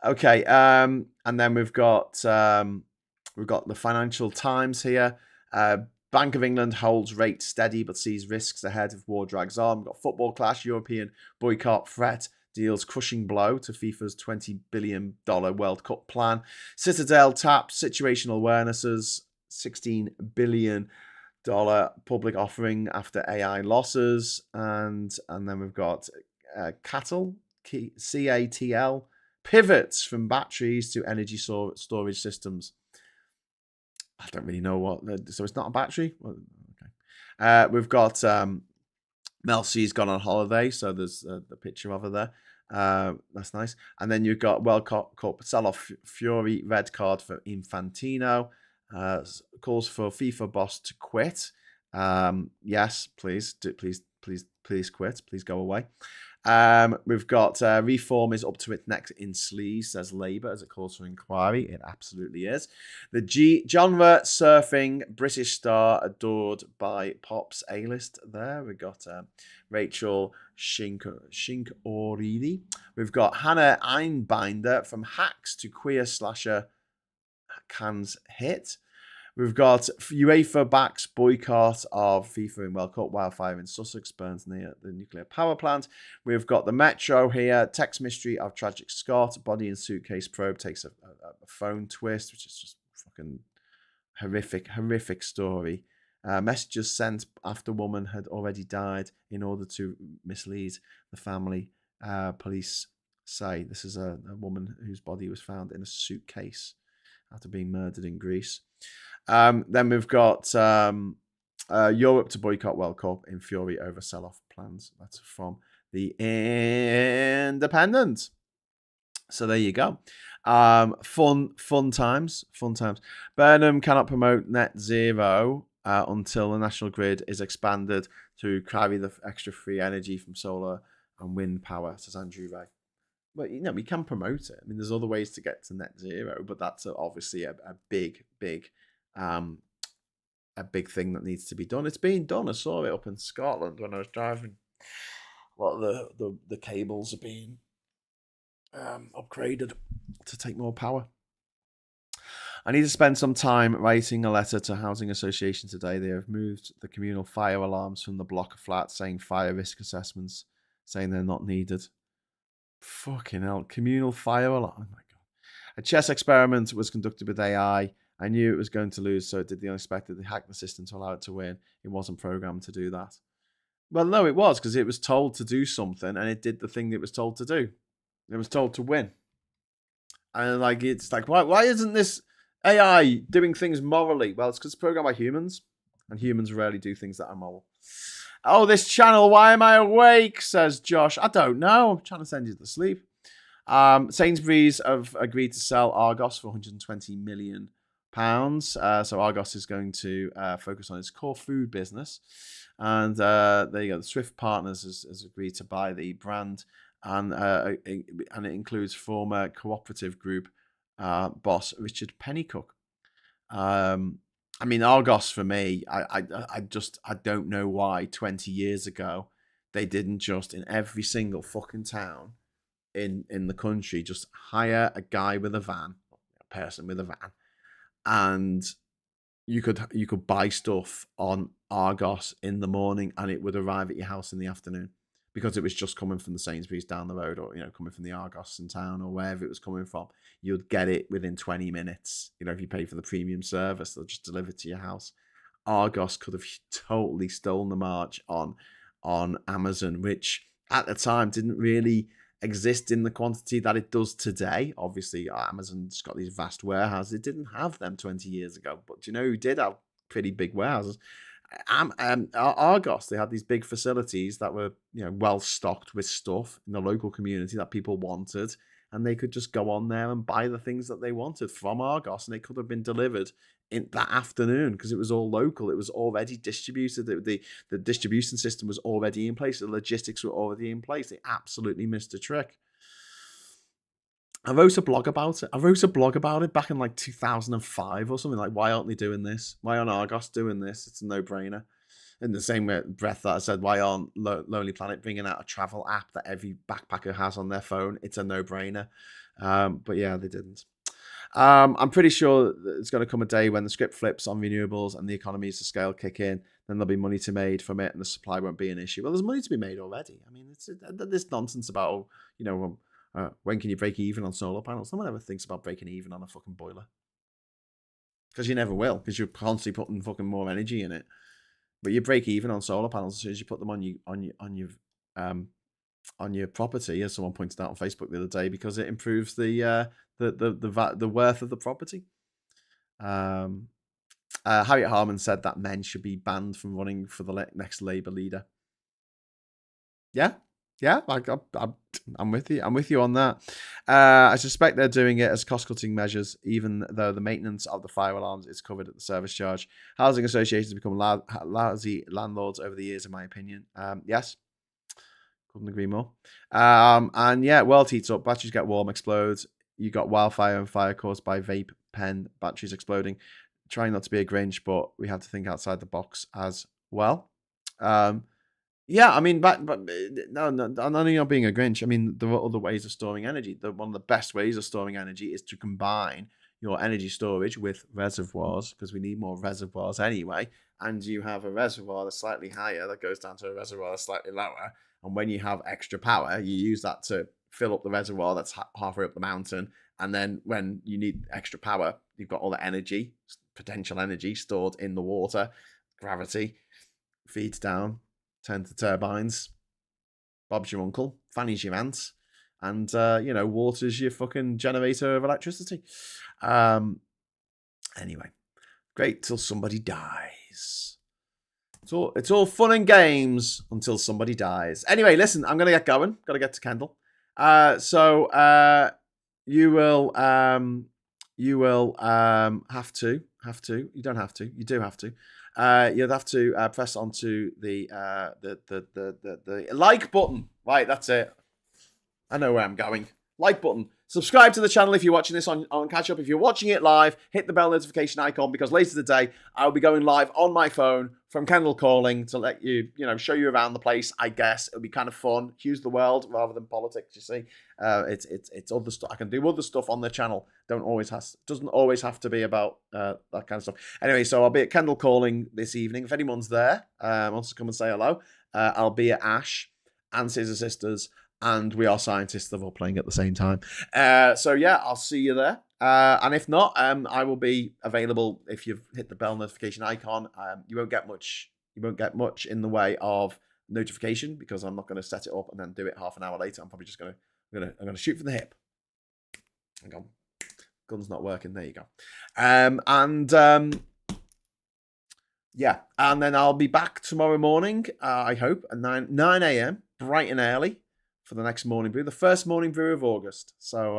Speaker 1: Okay. And then we've got the Financial Times here. Bank of England holds rate steady but sees risks ahead if war drags on. We've got football clash. European boycott threat deals crushing blow to FIFA's $20 billion World Cup plan. Citadel taps situational awarenesses. $16 billion public offering after AI losses. And then we've got CATL pivots from batteries to energy storage systems. I don't really know what. So it's not a battery. Well, okay. We've got Mel C's gone on holiday, so there's the picture of her there. That's nice. And then you've got World Cup sell-off Fury, red card for Infantino. Calls for FIFA boss to quit. Yes, please quit. Please go away. We've got reform is up to its neck in sleaze, says Labour, as it calls for inquiry. It absolutely is. The genre surfing British star adored by Pop's A-list there. We've got Rachel Shinkoridi. We've got Hannah Einbinder from Hacks to queer slasher Cannes hit. We've got UEFA backs boycott of FIFA in World Cup. Wildfire in Sussex burns near the nuclear power plant. We've got the Metro here. Text mystery of tragic Scott. Body in suitcase probe takes a phone twist, which is just fucking horrific story. Messages sent after woman had already died in order to mislead the family. Police say this is a woman whose body was found in a suitcase after being murdered in Greece. Then we've got Europe to boycott World Cup in fury over sell-off plans. That's from the Independent. So there you go. Fun times. Burnham cannot promote net zero until the national grid is expanded to carry the extra free energy from solar and wind power, says Andrew Ray. Well, we can promote it. I mean, there's other ways to get to net zero, but that's obviously a big thing that needs to be done. It's being done. I saw it up in Scotland when I was driving. A lot of the cables are being upgraded to take more power. I need to spend some time writing a letter to Housing Association today. They have moved the communal fire alarms from the block of flats, saying fire risk assessments, saying they're not needed. Fucking hell. Communal fire alarm. Oh my God. A chess experiment was conducted with AI. I knew it was going to lose, so it did the unexpected. They hacked the system to allow it to win. It wasn't programmed to do that. Well, no, it was because it was told to do something and it did the thing it was told to do. It was told to win. And like, it's like, why isn't this AI doing things morally? Well, it's because it's programmed by humans, and humans rarely do things that are moral. Oh, this channel, why am I awake? Says Josh. I don't know. I'm trying to send you to sleep. Sainsbury's have agreed to sell Argos for £120 million. So Argos is going to focus on its core food business. And there you go. The Swift Partners has agreed to buy the brand. And it includes former cooperative group boss Richard Pennycook. I mean, Argos for me, I don't know why 20 years ago they didn't just in every single fucking town in the country just hire a guy with a van, a person with a van, and you could buy stuff on Argos in the morning and it would arrive at your house in the afternoon because it was just coming from the Sainsbury's down the road, or coming from the Argos in town, or wherever it was coming from. You'd get it within 20 minutes. If you pay for the premium service, they'll just deliver it to your house. Argos could have totally stolen the march on Amazon, which at the time didn't really exist in the quantity that it does today. Obviously, Amazon's got these vast warehouses. It didn't have them 20 years ago. But do you know who did have pretty big warehouses? Argos. They had these big facilities that were well stocked with stuff in the local community that people wanted, and they could just go on there and buy the things that they wanted from Argos, and it could have been delivered in that afternoon because it was all local. It was already distributed. The distribution system was already in place. The logistics were already in place. They absolutely missed a trick. I wrote a blog about it back in like 2005 or something. Like, why aren't they doing this? Why aren't Argos doing this? It's a no-brainer. In the same breath that I said, why aren't Lonely Planet bringing out a travel app that every backpacker has on their phone? It's a no-brainer. But yeah, they didn't. I'm pretty sure it's going to come a day when the script flips on renewables and the economies of scale kick in. Then there'll be money to be made from it, and the supply won't be an issue. Well, there's money to be made already. I mean, it's this nonsense about when can you break even on solar panels? No one ever thinks about breaking even on a fucking boiler, because you never will, because you're constantly putting fucking more energy in it. But you break even on solar panels as soon as you put them on your property, as someone pointed out on Facebook the other day, because it improves the worth of the property. Harriet Harman said that men should be banned from running for the next Labour leader. Yeah, I'm with you. I'm with you on that. I suspect they're doing it as cost-cutting measures, even though the maintenance of the fire alarms is covered at the service charge. Housing associations have become lousy landlords over the years, in my opinion. Yes, couldn't agree more. And yeah, world heats up, batteries get warm, explode. You got wildfire and fire caused by vape pen batteries exploding. Trying not to be a Grinch, but we had to think outside the box as well. Yeah, I mean, but no, I'm not being a Grinch. I mean, there are other ways of storing energy. One of the best ways of storing energy is to combine your energy storage with reservoirs, because we need more reservoirs anyway. And you have a reservoir that's slightly higher that goes down to a reservoir that's slightly lower. And when you have extra power, you use that to fill up the reservoir that's halfway up the mountain. And then when you need extra power, you've got all the energy, potential energy stored in the water. Gravity feeds down. Turn to turbines. Bob's your uncle. Fanny's your aunt. And, water's your fucking generator of electricity. Anyway. Great till somebody dies. It's all fun and games until somebody dies. Anyway, listen, I'm going to get going. Got to get to Kendall. So you will have to. You don't have to. You do have to. You'd have to press onto the like button. Right, that's it. I know where I'm going. Like button. Subscribe to the channel if you're watching this on catch up. If you're watching it live, hit the bell notification icon, because later today I'll be going live on my phone from Kendall Calling to let you, show you around the place. I guess it'll be kind of fun. Hughes the world rather than politics. You see, it's other stuff. I can do other stuff on the channel. Doesn't always have to be about that kind of stuff. Anyway, so I'll be at Kendall Calling this evening. If anyone's there, wants to come and say hello, I'll be at Ash and Scissor Sisters. And We Are Scientists that are all playing at the same time. So yeah, I'll see you there. And if not, I will be available if you've hit the bell notification icon. You won't get much in the way of notification because I'm not going to set it up and then do it half an hour later. I'm probably just I'm going to shoot from the hip. Hang on. Gun's not working. There you go. Yeah, and then I'll be back tomorrow morning, I hope, at 9 a.m, bright and early, for the next Morning Brew, the first Morning Brew of August. So,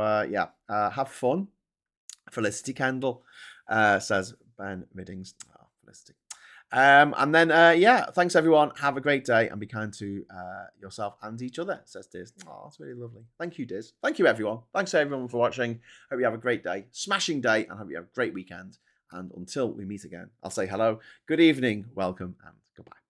Speaker 1: have fun. Felicity Kendall, says Ben Middings. Oh, Felicity. And then, thanks everyone. Have a great day and be kind to yourself and each other, says Diz. Oh, that's really lovely. Thank you, Diz. Thank you, everyone. Thanks everyone for watching. Hope you have a great day, smashing day, and hope you have a great weekend. And until we meet again, I'll say hello, good evening, welcome, and goodbye.